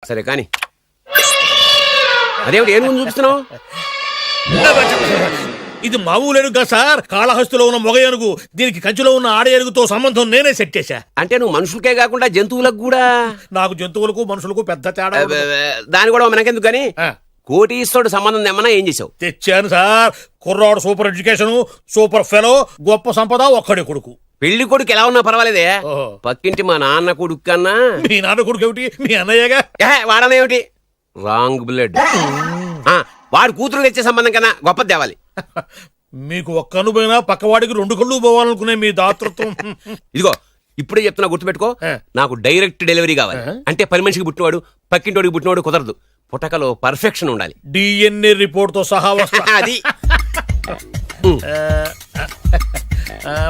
సరే కానీ అదేమిటి ఏం ముందు చూపిస్తున్నావు? ఇది మామూలు ఏనుగు సార్, కాళహస్తిలో ఉన్న మొగ ఏనుగు. దీనికి కంచిలో ఉన్న ఆడ ఏనుగుతో సంబంధం నేనే సెట్ చేశా. అంటే నువ్వు మనుషులకే కాకుండా జంతువులకు కూడా? నాకు జంతువులకు మనుషులకు పెద్ద తేడా. దాని కూడా మనకెందుకు కానీ కోటీశ్వరుడు సంబంధం తెమ్మన్నా ఏం చేసావు? తెచ్చాను సార్. కుర్రాడు సూపర్ ఎడ్యుకేషన్, సూపర్ ఫెలో, గొప్ప సంపద, ఒక్కడే కొడుకు. పెళ్లి కొడుకు ఎలా ఉన్నా పర్వాలేదే, పక్కింటి మా నాన్న కొడుకు కన్నా. మీ నాన్న కొడుకు ఏమిటి? మీ అన్నయ్యగా. వాడనేమిటి? Wrong blood. వాడు కూతురు తెచ్చే సంబంధం కన్నా గొప్పది తేవాలి. మీకు ఒక్క అనుభవైనా పక్కవాడికి 2 కళ్ళు పోవాలనుకునే మీ దాతృత్వం. ఇదిగో ఇప్పుడే చెప్తున్నా, గుర్తుపెట్టుకో. నాకు డైరెక్ట్ డెలివరీ కావాలి. అంటే పని మనిషికి పుట్టినవాడు పక్కింటోడికి పుట్టినవాడు కుదరదు. పుట్టకలో పర్ఫెక్షన్ ఉండాలి. డిఎన్ఏ రిపోర్ట్ తో సహా వస్తా. అది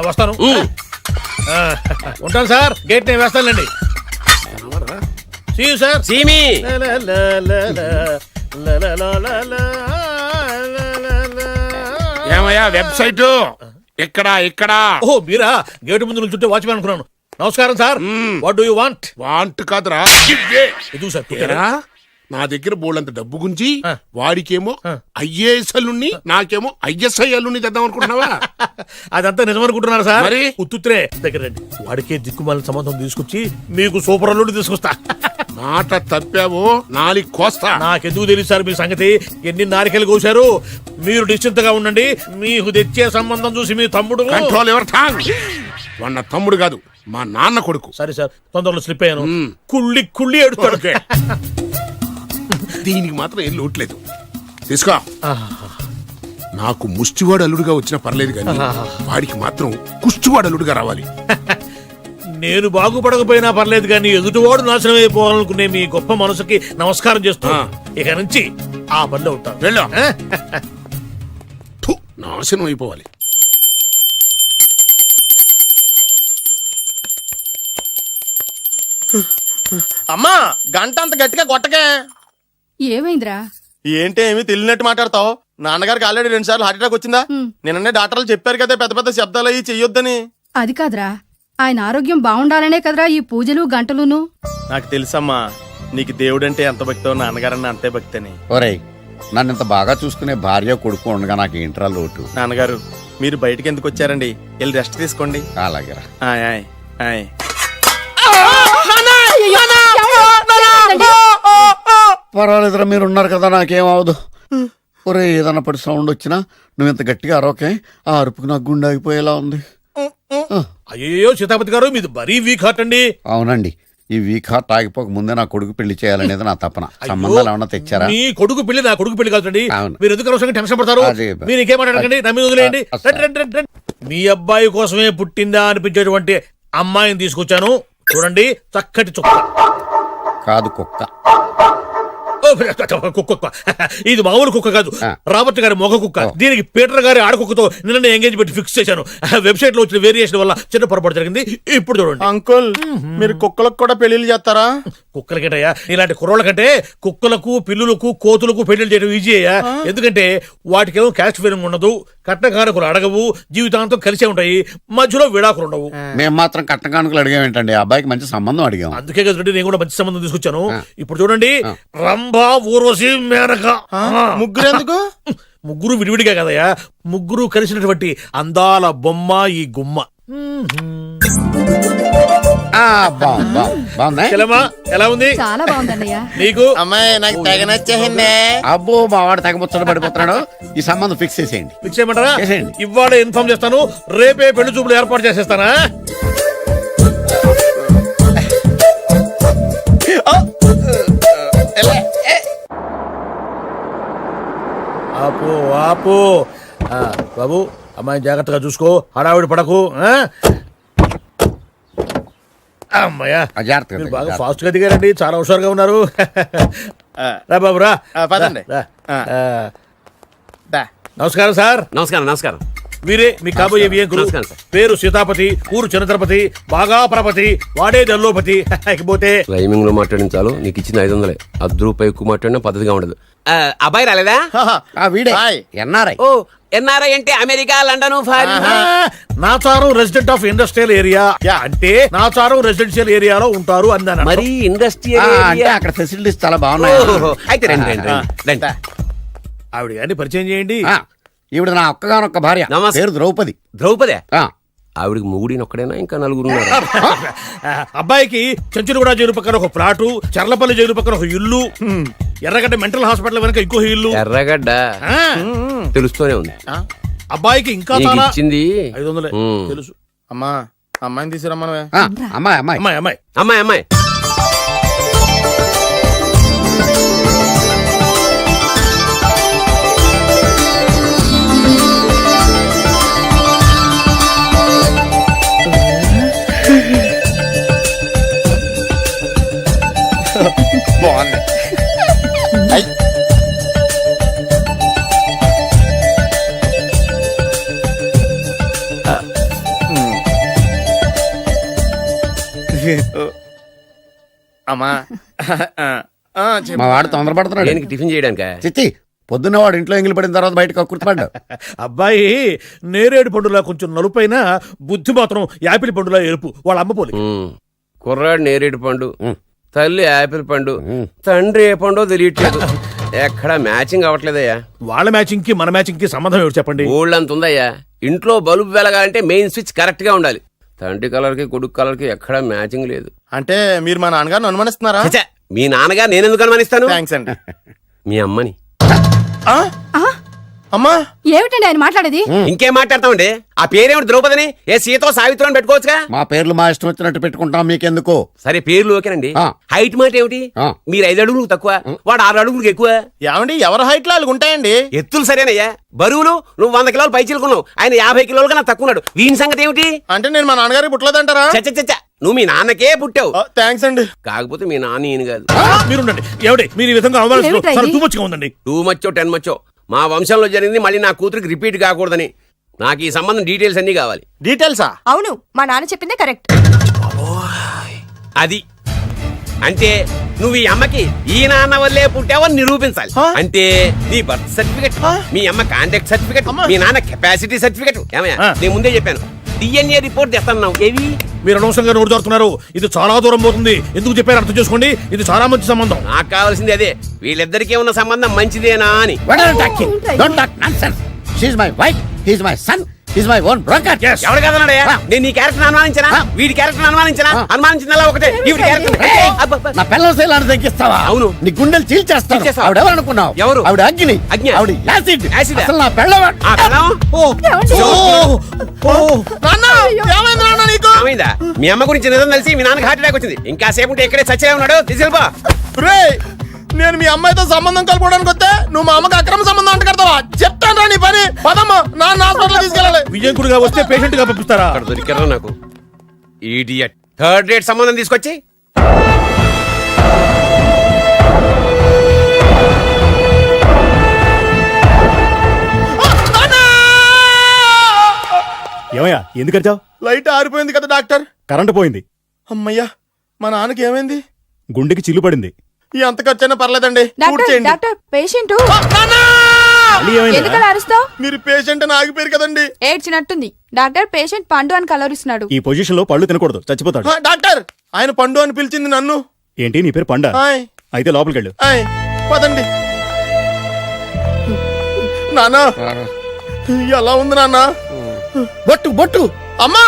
వస్తాను. ఉంటాను సార్. గేట్ నేను వేస్తానండి. సార్ సీమి ఏమయ్యా వెబ్సైట్ ఇక్కడ ఇక్కడ? ఓహో మీరా? గేటు ముందు నుంచుంటే వాచ్మెన్ అనుకున్నాను. నమస్కారం sir. What do you want? Want కాదురా, ఎదుగు సార్. నా దగ్గర బోళ్ళంత డబ్బు గుంజి వాడికేమో ఐఏఎస్ అల్లుని నాకేమో ఐఎస్ఐ అల్లుని తెద్దాం అనుకుంటున్నావా? అదంతా నిజమనుకుంటున్నారా సార్? మరి ఉత్తుత్రే దగ్గర రండి. వాడికే దిక్కుమాలిన సంబంధం తీసుకొచ్చి మీకు సూపర్ అల్లుడు తీసుకొస్తా. మాట తప్పావో నాలుగు కోస్తా. నాకెందుకు తెలియదు సార్ మీ సంగతి. ఎన్ని నారికలు కోశారు. మీరు నిశ్చింతగా ఉండండి. మీకు తెచ్చే సంబంధం చూసి మీ తమ్ముడు. Control your tongue. వాడు నా తమ్ముడు కాదు, మా నాన్న కొడుకు. సరే సార్, తొందరలో స్లిప్ అయ్యాను. కుళ్ళి కుళ్ళి ఏడుస్తాడు. దీనికి మాత్రం ఏం లోట్లేదు. తీసుకో. నాకు ముష్టివాడు అల్లుడుగా వచ్చినా పర్లేదు కానీ వాడికి మాత్రం కుష్టివాడు అల్లుడుగా రావాలి. నేను బాగుపడకపోయినా పర్లేదు కానీ ఎదుటివాడు నాశనం అయిపోవాలనుకునే మీ గొప్ప మనసుకి నమస్కారం చేస్తా. ఇక నుంచి ఆ పనిలో ఉంటాను. వెళ్ళా. నాశనం అయిపోవాలి. అమ్మా గంట అంత గట్టిగా కొట్టకే. ఏమైందిరా? ఏంటి ఏమి తెలియనట్టు మాట్లాడతావు? నాన్నగారికి ఆల్రెడీ 2 సార్లు హార్ట్ అటాక్ వచ్చిందా? నిన్ననే డాక్టర్లు చెప్పారు కదా పెద్ద పెద్ద శబ్దాలు అయ్యి చెయ్యొద్దని. అది కాదురా, ఆయన ఆరోగ్యం బాగుండాలనే కదరా ఈ పూజలు గంటలును. నాకు తెలుసమ్మా, నీకు దేవుడంటే ఎంత భక్తో నాన్నగారన్న అంతే భక్తి అని. ఒరేయ్, నన్ను ఇంత బాగా చూసుకునే భార్య కొడుకు ఉండగా నాకు ఏంట్రా లోటు? నాన్నగారు మీరు బయటికి ఎందుకు వచ్చారండి? వెళ్ళి రెస్ట్ తీసుకోండి. అలాగేరా. ఆయ్ ఆయ్ ఆయ్. పర్వాలేదురా, మీరు ఉన్నారు కదా, నాకేం అవదు. ఒరే, ఏదన్నా పడి సౌండ్ వచ్చినా నువ్వు ఇంత గట్టిగా అరవకే. ఆ అరుపుకి నాకు గుండె ఆగిపోయేలా ఉంది. అయ్యో సీతాపతి గారు, మీది మరీ వీక్ హార్ట్ అండి. అవునండి, ఈ వీక్ హార్ట్ ఆగిపోక ముందే నా కొడుకు పెళ్లి చేయాలనేది నా తపన. సంబంధాలు ఏమన్నా తెచ్చారా? మీ కొడుకు పెళ్లి నా కొడుకు పెళ్లి కాదండి. అవును. మీరు ఎందుకు అవసరంగా టెన్షన్ పడతారు? మీరు ఇంకేమాటండి, నా మీద వదిలేయండి. మీ అబ్బాయి కోసమే పుట్టిందా అనిపించేటువంటి అమ్మాయిని తీసుకొచ్చాను. చూడండి, చక్కటి చుక్క. కాదు, కుక్క. కుక్క. ఇది మామూలు కుక్క కాదు, రాబర్ట్ గారి మొగ కుక్క. దీనికి పీటర్ గారి ఆడకుక్కతో నిన్న ఎంగేజ్మెంట్ ఫిక్స్ చేశాను. వెబ్సైట్ లో వచ్చిన వేరియేషన్ వల్ల చిన్న పొరపాటు జరిగింది. ఇప్పుడు చూడండి. అంకుల్, మీరు కుక్కలకు కూడా పెళ్లిళ్ళు చేస్తారా? కుక్కలకేటయ్యా, ఇలాంటి కుర్రోళ్ళ కంటే కుక్కలకు, పిల్లులకు, కోతులకు పెళ్లిళ్ళు చేయడం ఈజీ అయ్యా. ఎందుకంటే వాటికేమో క్యాస్ట్ ఫీలింగ్ ఉండదు, కట్నకానుకలు అడగవు, జీవితాంతం కలిసే ఉంటాయి, మధ్యలో విడాకులు ఉండవు. మేము మాత్రం కట్నకానుకలు అడిగామేంటండి? అబ్బాయికి మంచి సంబంధం అడిగాం. అందుకే కదండి నేను కూడా మంచి సంబంధం తీసుకొచ్చాను. ఇప్పుడు చూడండి, రంభా, ఊర్వశి, మేనక. ముగ్గురు ఎందుకు? ముగ్గురు విడివిడిగా కదయ్యా, ముగ్గురు కలిసినటువంటి అందాల బొమ్మ ఈ గుమ్మ. ఎలా ఉంది? చాలా బాగుందన్నయ్య. నీకు? అమ్మాయి నాకు తెగ నచ్చేసిందే. అబ్బో, మా వాడు తెగముచ్చట పడిపోతున్నాడు. ఈ సంబంధం ఫిక్స్ చేసేయండి. ఫిక్స్ చేయమంటారా? చేసేయండి. ఇవాళ ఇన్ఫార్మ్ చేస్తాను, రేపే పెళ్లి చూపులు ఏర్పాటు చేసేస్తానా? ఆపు ఆపు. బాబు, అమ్మాయిని జాగ్రత్తగా చూసుకో, హడావిడి పడకు. అమ్మాయ్యా, మీరు బాగా ఫాస్ట్ గా దిగారండి, చాలా హుషారుగా ఉన్నారు. రా బాబు రా. పదండి. నమస్కారం సార్. నమస్కారం. నమస్కారం. వీరే మీ కాబోయే వియంకులు. నమస్కారం సార్. పేరు సీతాపతి, ఊరు చంద్రపతి, బాగా ప్రపతి, వాడే దల్లోపతి. ఇకపోతే రైమింగ్ లో మాట్లాడిన చాలు, నీకు ఇచ్చిన 500. ₹10 ఎక్కువ మాట్లాడినా పద్ధతిగా ఉండదు. అబ్బాయి రాలేదా? ఆ వీడే హాయ్. ఎన్ఆర్ఐ. ఓ ఎన్ఆర్ఐ అంటే America, London, foreign. Nacharam resident of industrial area అంటే నాచారం రెసిడెన్షియల్ ఏరియాలో ఉంటారు అందాను. మరి ఇండస్ట్రియల్ అంటే అక్కడ ఫెసిలిటీస్ చాలా బాగున్నాయి. అయితే రండి రండి రండి. ఆవిడ గారిని పరిచయం చేయండి. ఆ, ఈవిడ నా ఒక్కగానొక్క భార్య. నమస్తే. పేరు ద్రౌపది. ద్రౌపదే ఆ, ఆవిడికి మొగుడినొక్కడేనా ఇంకా నలుగురు అబ్బాయికి చెంచులగూడ జైలు పక్కన ఒక ప్లాటు, చర్లపల్లి జైలు పక్కన ఒక ఇల్లు, ఎర్రగడ్డ మెంటల్ హాస్పిటల్ వెనక ఇంకో ఇల్లు. ఎర్రగడ్డ ఆ, తెలుస్తూనే ఉంది. అబ్బాయికి ఇంకా నీకు చాలా ఇచ్చింది 500 ఉమ్. తెలుసు. అమ్మా అమ్మాయిని తీసుకురమ్మనవే. ఆ, అమ్మాయి అమ్మాయి. అమ్మాయి అమ్మాయి అమ్మాయి అమ్మాయి బాగుంది. ఐ. అమ్మా మా వాడు తొందరపడుతున్నాడు. దేనికి టిఫిన్ చేయడానిక? చిచ్చి పొద్దున్న వాడు ఇంట్లో ఎంగిలి పడిన తర్వాత బయటకు కుర్తుపడ్డాడు. అబ్బాయి నేరేడు పండులా కొంచెం నలుపైన, బుద్ధి మాత్రం యాపిల్ పండులా ఎరుపు. వాళ్ళ అమ్మ పోలి. కుర్రాడు నేరేడు పండు, తల్లి యాపిల్ పండు, తండ్రి ఏ పండో తెలియట్లేదు. ఎక్కడ మ్యాచింగ్ అవ్వట్లేదయ్యా. వాళ్ళ మ్యాచింగ్ కి మన మ్యాచింగ్ కి సంబంధం ఏమిటి చెప్పండి. ఊళ్ళంత ఉందయ్యా. ఇంట్లో బల్బు వెలగాలంటే మెయిన్ స్విచ్ కరెక్ట్ గా ఉండాలి. తండ్రి కలర్ కి కొడుకు కలర్ కి ఎక్కడా మ్యాచింగ్ లేదు. అంటే మీరు మా నాన్నగారిని అనుమానిస్తున్నారా? ఛ, మీ నాన్నగారు నేనెందుకు అనుమానిస్తాను? థ్యాంక్స్ అండి. మీ అమ్మని. ఆ? అమ్మా ఏమిటండి ఆయన మాట్లాడేది? ఇంకేం మాట్లాడతామండి? ఆ పేరేమిటి ద్రౌపదిని? ఏ సీతో సావిత్రం అని పెట్టుకోవచ్చుగా. మా పేర్లు మా ఇష్టం వచ్చినట్టు పెట్టుకుంటాం, మీకెందుకు? సరే పేర్లు ఓకేనండి. ఆ. హైట్ మాట ఏమిటి? ఆ. మీరు 5 అడుగులు తక్కువ, వాడు 6 అడుగులకు ఎక్కువ. ఏమండి ఎవరి హైట్ లో వాళ్ళకి ఉంటాయండి. ఎత్తులు సరేనయ్యా. బరువులు నువ్వు 100 కిలోలు పై చిలుకున్నావు, ఆయన 50 కిలోలు కన్నా తక్కువ ఉన్నాడు. వీని సంగతి ఏమిటి? అంటే నేను మా నాన్నగారికి పుట్టలేదంటారా? చచ్చ నువ్వు మీ నాన్నకే పుట్టావు. థ్యాంక్స్ అండి. కాకపోతే మీ నాన్న ఈయన కాదు. మీరుండండి. ఎవడే మీరు ఈ విధంగా అవమానిస్తున్నారు? ఏమిటా ఇది? చాలా too much గా ఉందండి. 2 మచ్చో 10 మచ్చో మా వంశంలో జరిగింది మళ్ళీ నా కూతురికి రిపీట్ కాకూడదని నాకు ఈ సంబంధం డీటెయిల్స్ అన్నీ కావాలి. డీటెయిల్సా? అవును మా నాన్న చెప్పిందే కరెక్ట్. అది అంటే నువ్వు ఈ అమ్మకి ఈ నాన్న వల్లే పుట్టావని నిరూపించాలి. అంటే నీ బర్త్ సర్టిఫికెట్, మీ అమ్మ కాంటాక్ట్ సర్టిఫికెట్, మీ నాన్న కెపాసిటీ సర్టిఫికెట్. ఏమయ్యా నేను ముందే చెప్పాను DNA రిపోర్ట్ తెస్తాను. ఏవి మీరు అనవసరంగా నోరు జారుతున్నారు. ఇది చాలా దూరం పోతుంది. ఎందుకు చెప్పారు అర్థం చేసుకోండి. ఇది చాలా మంచి సంబంధం. నాకు కావాల్సింది అదే, వీళ్ళిద్దరికీ ఉన్న సంబంధం మంచిదేనా అని. What are you talking? Don't talk nonsense. She's my wife, he's my son, he's my own broker. Yes. ఎవరు కదన్నాడయ్యా? నేను నీ క్యారెక్టర్ అనుమానించనా? వీడి క్యారెక్టర్ అనుమానించనా? అనుమానించిందల్లా ఒకటే. వీడి క్యారెక్టర్ నా పిల్లల శైలాన్ని తగ్గిస్తావా? అవును. నీ గుండెలు చీల్చేస్తాను. చీల్చేస్తావా? ఆవిడ ఎవరు అనుకున్నావు? ఎవరు? ఆవిడ అగ్ని. అగ్ని. ఆవిడ యాసిడ్. యాసిడా? అసలు నా పిల్లవాడు. ఆ పిల్లం? నాన్న ఏమైంది నాన్న నీకు? ఏమైందా? మీ అమ్మ గురించి నిజం తెలిసి మీ నాన్నకి హార్ట్ అటాక్ వచ్చింది. ఇంకా సేపు ఉంటే ఇక్కడే చచ్చే ఉన్నాడు. తీసుకెళ్ళిపో. రేయ్, నేను మీ అమ్మాయితో సంబంధం కలుపుకోవడానికి వస్తే నువ్వు మా అమ్మకి అక్రమ సంబంధం అంట కడతావా? చెప్తాను రా నీ పని. పదమ్మా నాన్న హాస్పిటల్ తీసుకెళ్ళాలి. విజయకుడిగా వస్తే పేషెంట్ గా పంపిస్తారా? అక్కడ దొరికారా నాకు ఈడియట్. 3rd రేట్ సంబంధం తీసుకొచ్చి ఏమయ్యా ఎందుకు వచ్చావు? లైట్ ఆరిపోయింది కదా డాక్టర్. కరెంటు పోయింది. అమ్మయ్యా మా నాన్నకి ఏమైంది? గుండెకి చిల్లు పడింది. ఎంత ఖర్చైనా పర్లేదండి. పూర్తి డాక్టర్ చేయండి. డాక్టర్ పేషెంట్ నాన్న! మళ్ళీ ఏమైంది? ఎందుకలా అరుస్తావు? మీరు పేషెంట్ అని ఆగిపోయారు కదండి. ఏడ్చినట్టుంది. డాక్టర్ పేషెంట్ పండు అని కలరిస్తున్నాడు. ఈ పొజిషన్ లో పళ్ళు తినకూడదు, చచ్చిపోతాడు. డాక్టర్ ఆయన పండు అని పిలిచింది నన్ను. ఏంటి నీ పేరు పండ? ఆయ్, అయితే లోపలికి వెళ్ళు. ఆయ్, పదండి. నాన్న ఎలా ఉంది నాన్న? బొట్టు బొట్టు. అమ్మా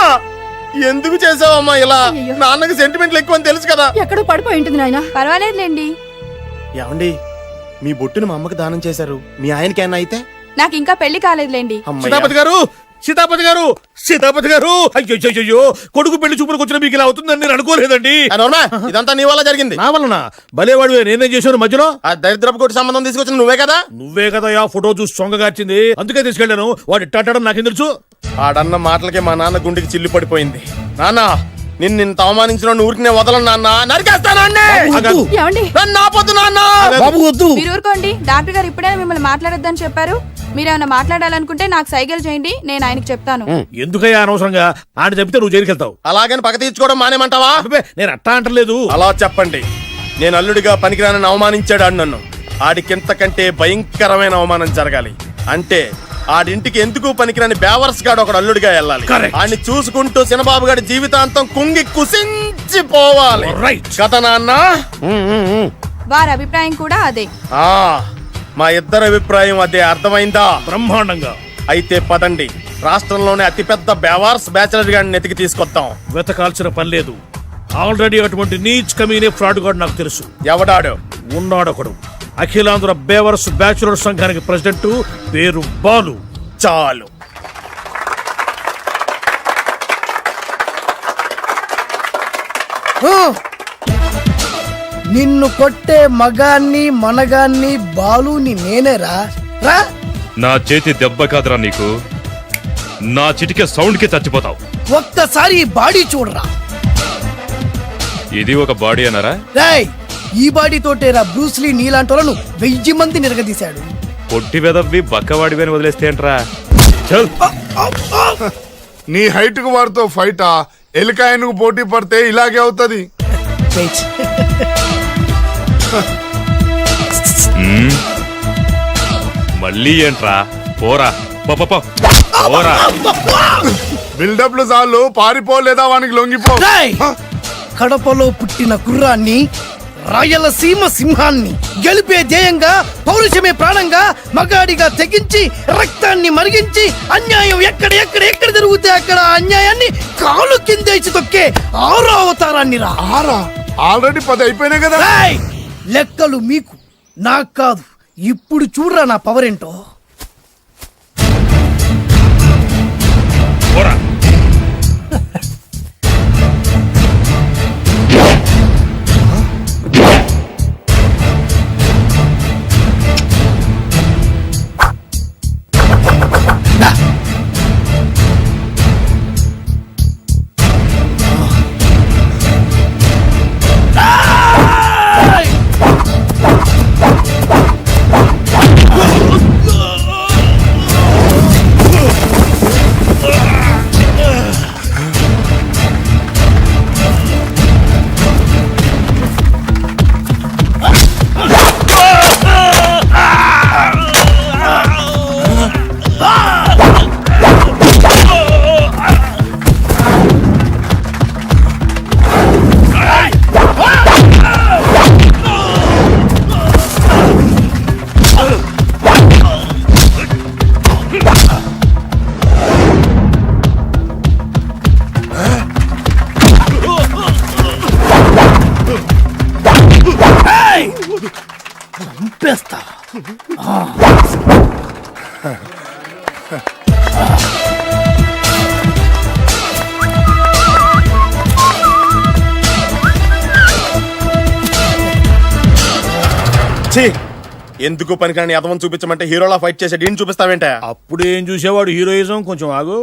ఎందుకు చేసావమ్మా ఇలా? అయ్యయ్యో. నాన్నకి సెంటిమెంట్లు ఎక్కువ అని తెలుసు కదా. ఎక్కడో పడిపోయి ఉంటుంది నాయన. పర్వాలేదులేండి. ఏమండి మీ బొట్టును మా అమ్మకి దానం చేశారు, మీ ఆయనకేనా అయితే? నాకు ఇంకా పెళ్లి కాలేదులేండి. అమ్మయ్య. సీతాపతి గారు, సీతాపతి గారు, సీతాపతి గారు. అయ్యో కొడుకు పెళ్లి చూపులకు వచ్చిన మీకు ఇలా అవుతుందని నేను అనుకోలేదండి. ఆ, నోర్మా, ఇదంతా నీ వల్ల జరిగింది. నా వలన భలేవాడు. నేనేం చేశాను మధ్యలో? ఆ దరిద్రపు కొట్టి సంబంధం తీసుకొచ్చిన నువ్వే కదా. నువ్వే కదా ఆ ఫోటో చూసి సొంగగార్చింది. అందుకే తీసుకెళ్ళాను. వాడు ఇట్టాడడం నాకేం తెలుసు? ఆడన్న మాటలకే మా నాన్న గుండెకి చిల్లు పడిపోయింది. నాన్న నిన్నింత అవమానించిన ఊరికి వదలను నాన్న, నరికేస్తానండి. ఏమండి నన్ను ఆపొద్దు నాన్న. బాబు వద్దు. మీరు ఊరుకోండి. డాక్టర్ గారు ఇప్పుడే మిమ్మల్ని మాట్లాడొద్దని చెప్పారు. మీరేమైనా మాట్లాడాలనుకుంటే నాకు సైగలు చేయండి, నేను ఆయనకి చెప్తాను. ఎందుకయ్యా అనవసరంగా ఆయన చెప్తే నువ్వు జైలుకి వెళ్తావు. అలాగని పక్క తీర్చుకోవడం మానేమంటావా? అబ్బే, నేను అట్టా అంటలేదు. అలా చెప్పండి. నేను అల్లుడిగా పనికిరానని అవమానించాడు ఆడు నన్ను. ఆడికింతకంటే భయంకరమైన అవమానం జరగాలి. అంటే ఆడింటికి ఎందుకు పనికిరాని బేవర్స్ గాడు ఒకడు అల్లుడిగా వెళ్ళాలి. Correct. ఆడిని చూసుకుంటూ చిన్నబాబు గారి జీవితాంతం కుంగి కుసించిపోవాలి. Right. కదా నాన్న? వారి అభిప్రాయం కూడా అదే. ఆ, మా ఇద్దరి అభిప్రాయం అదే. అర్థమైందా? బ్రహ్మాండంగా. అయితే పదండి, రాష్ట్రంలోనే అతిపెద్ద బేవార్స్ బ్యాచిలర్ గాడిని ఎతికి తీసుకొద్దాం. వెతకాల్సిన పని లేదు. ఆల్రెడీ అటువంటి నీచ్ కమీనే ఫ్రాడ్ గాడు నాకు తెలుసు. ఎవడాడు? ఉన్నాడొకడు. అఖిలాంధ్ర బేవర్స్ బ్యాచులర్ సంఘానికి ప్రెసిడెంట్, పేరు బాలు. చాలు. నిన్ను కొట్టే మగాన్ని మనగాన్ని బాలుని నేనేరా. రా. నా చేతి దెబ్బ కాదురా నీకు, నా చిటికే సౌండ్ కి చచ్చిపోతావు. ఒక్కసారి ఈ బాడీ చూడరా. ఇది ఒక బాడీ అన్నారా? రాయ్, ఈ బాడీ తోటేరా బ్రూస్లీ నీలాంటోలను 1000 మంది నిరగదీశాడు. పొట్టి వెదవ్వి బక్కవాడివి అని వదిలేస్తే ఏంట్రా? చల్. నీ హైట్ కు వాడితో ఫైటా? ఎలికాయనకు పోటీ పడితే ఇలాగే అవుతది. వెయిట్. మళ్ళీ ఏంట్రా? పోరా, పో, పో, పో. పోరా. బిల్డప్లు చాలు, పారిపోలేదా వానికి లొంగిపో. రాయ్, కడపలో పుట్టిన కుర్రాన్ని, రాయలసీమ సింహాన్ని గెలిపే ధ్యేయంగా, పౌరుషమే ప్రాణంగా, మగాడిగా తెగించి రక్తాన్ని మరిగించి అన్యాయం ఎక్కడ జరుగుతే అక్కడ అన్యాయాన్ని కాలు కిందేసి తొక్కే 6వ అవతారాన్ని రా. ఆల్రెడీ 10 అయిపోయినాయి కదా. రాయ్, లెక్కలు మీకు, నాకు కాదు. ఇప్పుడు చూడరా నా పవర్ ఏంటో. పోరా. చంపేస్తా. ఎందుకు పనికిరాని అదవం చూపించమంటే హీరోలా ఫైట్ చేసే డీన్ చూపిస్తావేంట? అప్పుడు ఏం చూసేవాడు హీరోయిజం. కొంచెం ఆగు.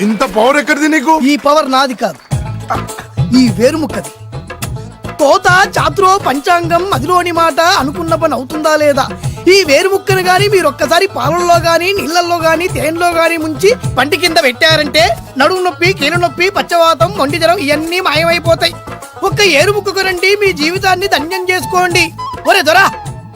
ఇంత పవర్ ఎక్కడిది నీకు? ఈ పవర్ నాది కాదు, ఈ వేరుముక్కది. తోత చాతురో పంచాంగం మదిలోని మాట అనుకున్న పని అవుతుందా లేదా? ఈ వేరుముక్కను గాని మీరొక్కసారి పాలల్లో గాని నీళ్లలో గాని తేనెలో గాని ముంచి పంటి కింద పెట్టారంటే నడుము నొప్పి, కీలు నొప్పి, పచ్చవాతం, మొండి జ్వరం ఇవన్నీ మాయమైపోతాయి. ఒక్క ఏరుముక్కకు రండి, మీ జీవితాన్ని ధన్యం చేసుకోండి. ఒరే దొరా,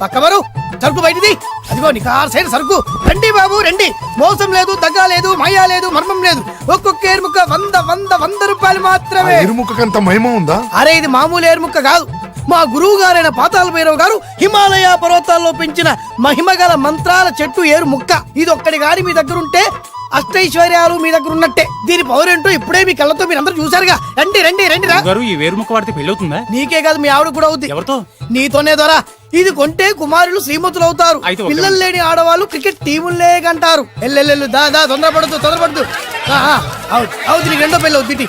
పక్కవరు సరుకు బయటిది. అదిగో నికార్సైన సరుకు. రండి బాబు రండి. మోసం లేదు, దగ్గ లేదు, మాయా లేదు, మర్మం లేదు. ఒక్కొక్క ఏరుముక్క 100 రూపాయలు మాత్రమే. ఎరుముకంత మహిమ ఉందా? అరే, ఇది మామూలు ఏరుముక్క కాదు. మా గురువు గారైన పాతాళ భైరవ్ గారు హిమాలయ పర్వతాల్లో పెంచిన మహిమగల మంత్రాల చెట్టు ఏరు ముక్క. ఇది ఒక్కడి గాని మీ దగ్గర ఉంటే అష్టైశ్వర్యాలు మీ దగ్గర ఉన్నట్టే. దీని పవర్ ఏంటో ఇప్పుడే మీ కళ్ళతో మీరందరూ చూసారుగా. రండి రండి రండి రా. ఈ వేరుముక్క వాడితే పెళ్లి అవుతుందా? నీకే కాదు, మీ ఆవిడ కూడా అవుద్ది. ఎవరితో? నీతోనే ద్వారా. ఇది కొంటే కుమారులు శ్రీమంతులు అవుతారు. పిల్లలు లేని ఆడవాళ్ళు క్రికెట్ టీములే కంటారు. ఎల్లెల్లెల్లు దా దా, తొందరపడద్దు. అవుతుంది, నీకు రెండో పెళ్ళి అవుతుంది.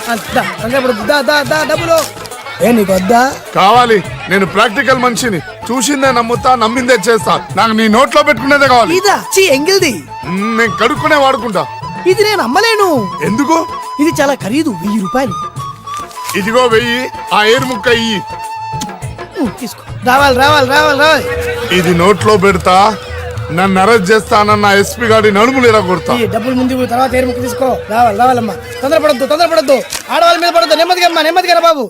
తొందరపడద్దు, దా దా దా, డబ్బులు ఏ నీకు వద్దా? కావాలి. నేను ప్రాక్టికల్ మనిషిని. చూసిందే నమ్ముతా, నమ్మిందే చేస్తా. నాకు నీ నోట్లో పెట్టుకునేదే కావాలి. ఇదా ఎంగిల్ది నేను కడుక్కునే వాడుకుంటా. ఇది నేను అమ్మలేను. ఎందుకు? ఇది చాలా ఖరీదు, 1000 రూపాయలు. ఇదిగో 1000, ఆ ఏరు ముక్క ఇయ్యి. తీసుకో. రావాలి రావాలి రావాలి రావాలి. ఇది నోట్లో పెడతా, నన్ను అరెస్ట్ చేస్తానన్న ఎస్పీ గారి నడుములు ఇలా కొడతా. ఈ డబ్బులు ముందు ఇవ్వు, తర్వాత ఏరు ముక్క తీసుకో. రావాలి రావాలమ్మా. తొందరపడద్దు తొందరపడద్దు. ఆడవాళ్ళ మీద పడద్దు. నెమ్మదిగా అమ్మా, నెమ్మదిగా రా బాబు.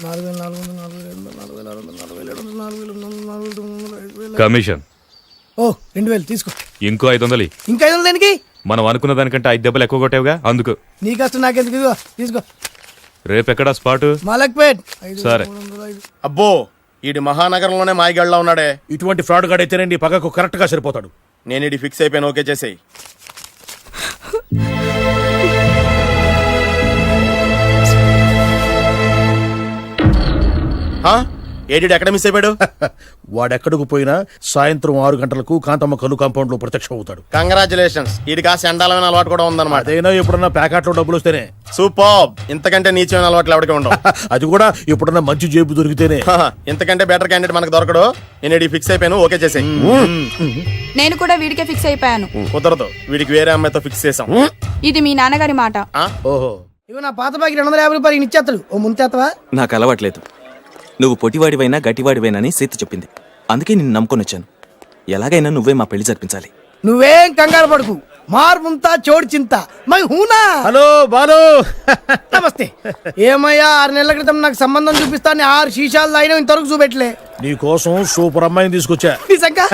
4,400 కమిషన్ ఓ 2,000 తీసుకో. ఇంకో 500. ఇంకా 500 దేనికి? మనం అనుకున్న దానికంటే 5 దెబ్బలు ఎక్కువ కొట్టావుగా అందుకు. నీ కష్టం నాకెందుకు? ఇదిగో తీసుకో. రేపెక్కడా స్పాటు? మలక్పేట్. సరే. అబ్బో ఈడి మహానగరంలోనే మాయగాళ్ళ ఉన్నాడే. ఇటువంటి ఫ్రాడ్ గాడైతేనే నీ పక్కకు కరెక్ట్ గా సరిపోతాడు. నేను ఇది ఫిక్స్ అయిపోయాను, ఓకే చేసేయి. ఏడి ఎక్కడ మిస్ అయిపోయాడు? వాడెక్కడికి పోయినా సాయంత్రం 6 గంటలకు కాంతమ్మ కల్లు కాంపౌండ్ లో ప్రత్యక్షం అవుతాడు. కంగ్రాచులేషన్స్, ఇది కాస్త ఎండాలమైన అలవాటు కూడా ఉందన్నమాట. అదైనా ఎప్పుడన్నా ప్యాకెట్లో డబ్బులు వస్తేనే. సూపర్, ఇంతకంటే నీచమైన అలవాట్లు ఎవరికి ఉండవు. అది కూడా ఎప్పుడన్నా మంచి జేబు దొరికితేనే. ఇంతకంటే బెటర్ క్యాండిడేట్ మనకు దొరకడు. నేను ఇది ఫిక్స్ అయిపోయాను, ఓకే చేసేయి. నేను కూడా వీడికే ఫిక్స్ అయిపోయాను. కుదరదు, వీడికి వేరే అమ్మాయితో ఫిక్స్ చేసాం. ఇది మీ నాన్నగారి మాట. ఓహో, ఇవి నా పాత బాకి 250 రూపాయలు ఇచ్చేస్తాడు. ఓ ముంచేత్తవా? నాకు అలవాట్లేదు. నువ్వు పొటివాడివైనా గట్టివాడివైనా అని సీత చెప్పింది. అందుకే నిన్ను నమ్ముకొని వచ్చాను. ఎలాగైనా నువ్వే మా పెళ్లి జరిపించాలి. నువ్వేం కంగారు పడుకు. మార్ ముంతా చోడు చింత మై హూనా. హలో బాలు. నమస్తే. ఏమయ్యా 6 నెలల క్రితం నాకు సంబంధం చూపిస్తాను 6 శీషాలు తాగినా ఇంతవరకు చూపెట్టలే. నీ కోసం సూపర్ అమ్మాయిని తీసుకొచ్చా. నిజంగా?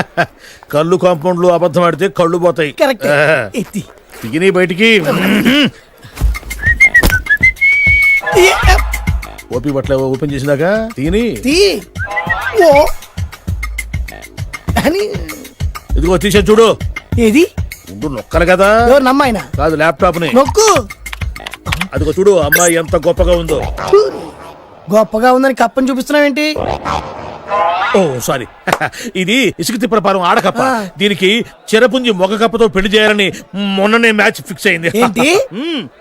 కళ్ళు కాంపౌండ్ లో అబద్ధం ఆడితే కళ్ళు పోతాయి. కరెక్ట్. ఎత్తి దిగిని బయటికి. ఓపి బట్ల ఓపెన్ చేసినాక తిని ఓ అని ఇదిగో తీసే చూడు. ఏది? ఉండు నొక్కలు కదా. ఎవరు నమ్మాయినా? కాదు, ల్యాప్టాప్ ని నొక్కు. అదిగో చూడు అమ్మాయి ఎంత గొప్పగా ఉందో. గొప్పగా ఉందని కప్పని చూపిస్తున్నావేంటి? ఓ సారీ, ఇది ఇసుక తిప్పల పారం ఆడకప్ప. దీనికి చిరపుంజి మొగ కప్పతో పెళ్లి చేయాలని మొన్ననే మ్యాచ్ ఫిక్స్ అయింది. ఏంటి?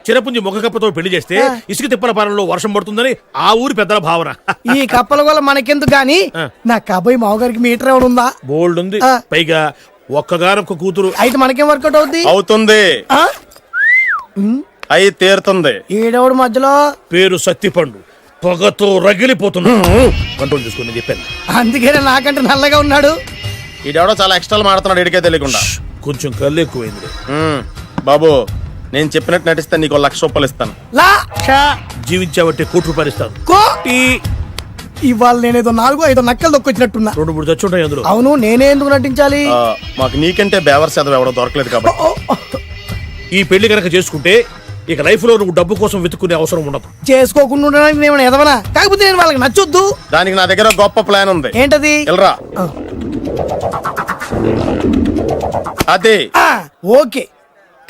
చిరపుంజి మొగ కప్పతో పెళ్లి చేస్తే ఇసుక తిప్పల పారంలో వర్షం పడుతుందని ఆ ఊరి పెద్దల భావన. ఈ కప్పల వల్ల మనకెందుకు గాని నా కాబోయే మావగారికి మీటర్ ఎవడు ఉందా? బోల్డ్ ఉంది. పైగా ఒక్కగారొక్క కూతురు. అయితే మనకేం వర్కౌట్ అవుద్ది? అవుతుంది, అయి తీరుతుంది. ఏడవడు మధ్యలో పేరు సత్తిపండు, పొగతో రగిలిపోతున్నా. కంట్రోల్ చూసుకుని చెప్పాను. అందుకేనే నాకంటే నల్లగా ఉన్నాడు. ఈడెవడో చాలా ఎక్స్ట్రా మాడుతున్నాడు, ఇడికే తెలియకుండా. కొంచెం కళ్ళు ఎక్కువైంది. బాబు, నేను చెప్పినట్టు నటిస్తే నీకు 1,00,000 రూపాయలు ఇస్తాను. జీవించావంటే ₹1,00,000 ఇస్తాను. ఇవాళ నేనేదో 4-5 నక్కలు దొక్కొచ్చినట్టున్నా. 2-3 చచ్చుంటాయి అందులో. అవును, నేనే ఎందుకు నటించాలి? మాకు నీకంటే బేవర్ చదువు ఎవడో దొరకలేదు కాబట్టి. ఈ పెళ్లి కనుక చేసుకుంటే ఇక లైఫ్ లో నువ్వు డబ్బు కోసం వెతుక్కునే అవసరం ఉండదు. చేసుకోకుండా ఉండడానికి నేను ఎదవనా? కాకపోతే నేను వాళ్ళకి నచ్చొద్దు. దానికి నా దగ్గర గొప్ప ప్లాన్ ఉంది. ఏంటది? వెళ్ళరా. అదే ఓకే,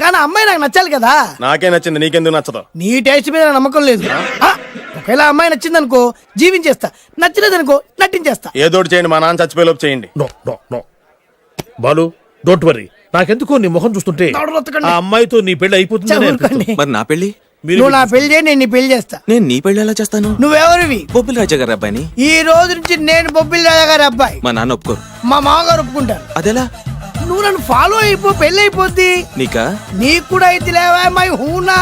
కానీ అమ్మాయి నాకు నచ్చాలి కదా. నాకే నచ్చింది, నీకెందుకు నచ్చదు? నీ టేస్ట్ మీద నమ్మకం లేదు. ఒకవేళ అమ్మాయి నచ్చింది అనుకో జీవించేస్తా, నచ్చలేదనుకో నటించేస్తా. ఏదోటి చేయండి, మా నాన్న చచ్చిపోయేలోపు చేయండి. No no no Balu, don't worry. నాకెందుకో నీ ముఖం చూస్తుంటే ఆ అమ్మాయితో నీ పెళ్లి అయిపోతుంది. మరి నా పెళ్లి? నువ్వు నా పెళ్లి చేయి, నేను నీ పెళ్లి చేస్తా. నేను నీ పెళ్లి ఎలా చేస్తాను? నువ్వెవరివి? బొబ్బిలి రాజా గారి అబ్బాయిని. ఈ రోజు నుంచి నేను బొబ్బిలి రాజా గారి అబ్బాయి. మా నాన్న ఒప్పుకోరు. మా మామగారు ఒప్పుకుంటారు. అదెలా? నువ్వు నన్ను ఫాలో అయిపో, పెళ్లి అయిపోద్ది. నీకా? నీకు కూడా అయితే లేవా మై హూనా.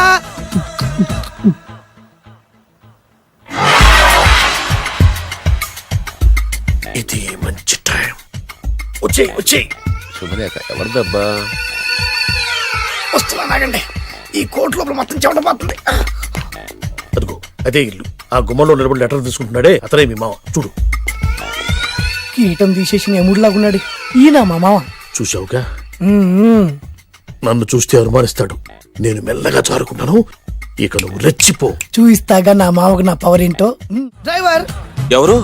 ఇది మంచి టైం. వచ్చేయ్ వచ్చేయ్. శుభలేఖ ఎవరిదబ్బా? వస్తున్నా, నాగండి. ఈ కోట్ లోపల మొత్తం చెమటపోతుంది. అదిగో అదే ఇల్లు. ఆ గుమ్మలో నిలబడి లెటర్ తీసుకుంటున్నాడే అతనే మీ మామ. చూడు, కీటం తీసేసి ఎముడిలాగున్నాడు. ఈయన మా మామ. చూసావుగా, నన్ను చూస్తే అనుమానిస్తాడు. నేను మెల్లగా జారుకున్నాను. ఇక నువ్వు రెచ్చిపో. చూయిస్తాగా నా మామకు నా పవర్ ఏంటో. డ్రైవర్ ఎవరు?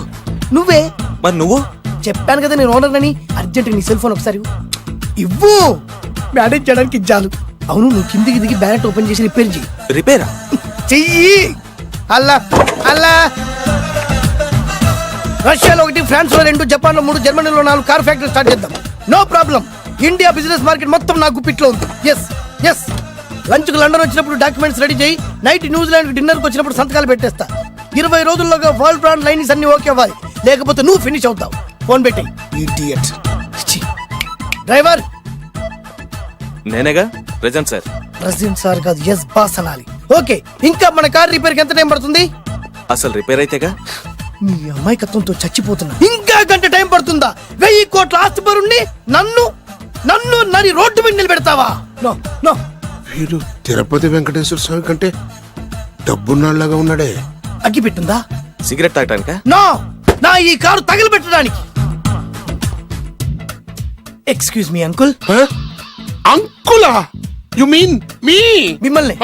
నువ్వే. మరి నువ్వు? చెప్పాను కదా నేను ఓనర్ అని. అర్జెంట్ నీ సెల్ ఫోన్ ఒకసారి ఇవ్వు. మేనేజ్ చేయడానికి ఇచ్చాను. అవును, నువ్వు కిందికి దిగి బ్యానెట్ ఓపెన్ చేసి రిపేర్ చెయ్యి. రిపేరా? చెయ్యి. అల్లా అల్లా. రష్యాలో 1, ఫ్రాన్స్ లో 2, జపాన్ లో 3, జర్మనీలో 4 కార్ ఫ్యాక్టరీ స్టార్ట్ చేద్దాం. No problem. India business market మొత్తం నా గుప్పిట్లో ఉంది. Yes yes. లంచ్ కు లండన్ వచ్చినప్పుడు డాక్యుమెంట్స్ రెడీ చేయి. నైట్ న్యూజిలాండ్ డిన్నర్ కు వచ్చినప్పుడు సంతకాలు పెట్టేస్తా. 20 రోజుల్లోగా వరల్డ్ బ్రాండ్ లైన్స్ అన్ని ఓకే అవ్వాలి, లేకపోతే నువ్వు ఫినిష్ అవుతావు. ఫోన్ పెట్టేయ్. ఇడియట్. డ్రైవర్ నేనేగా. Present sir. ప్రెసిడెంట్ సార్ కాదు, ఎస్ బాస్ అనాలి. ఓకే, ఇంకా మన కార్ రిపేర్ కి ఎంత టైం పడుతుంది? అసలు రిపేర్ అయితేగా. మీ అమాయకత్వంతో చచ్చిపోతున్నా. ఇంకా గంట టైం పడుతుందా? 1000 కోట్ల ఆస్తి పరుణ్ణి నన్ను నన్ను నరి రోడ్డు మీద నిలబెడతావా? No no. వీడు తిరుపతి వెంకటేశ్వర స్వామి కంటే డబ్బున్నాళ్ళగా ఉన్నాడే. అగ్గి పెట్టుందా? సిగరెట్ తాగటానికా? నో, నా ఈ కారు తగిలిపెట్టడానికి. Excuse me uncle. అంకులా? You mean me? మిమ్మల్ని.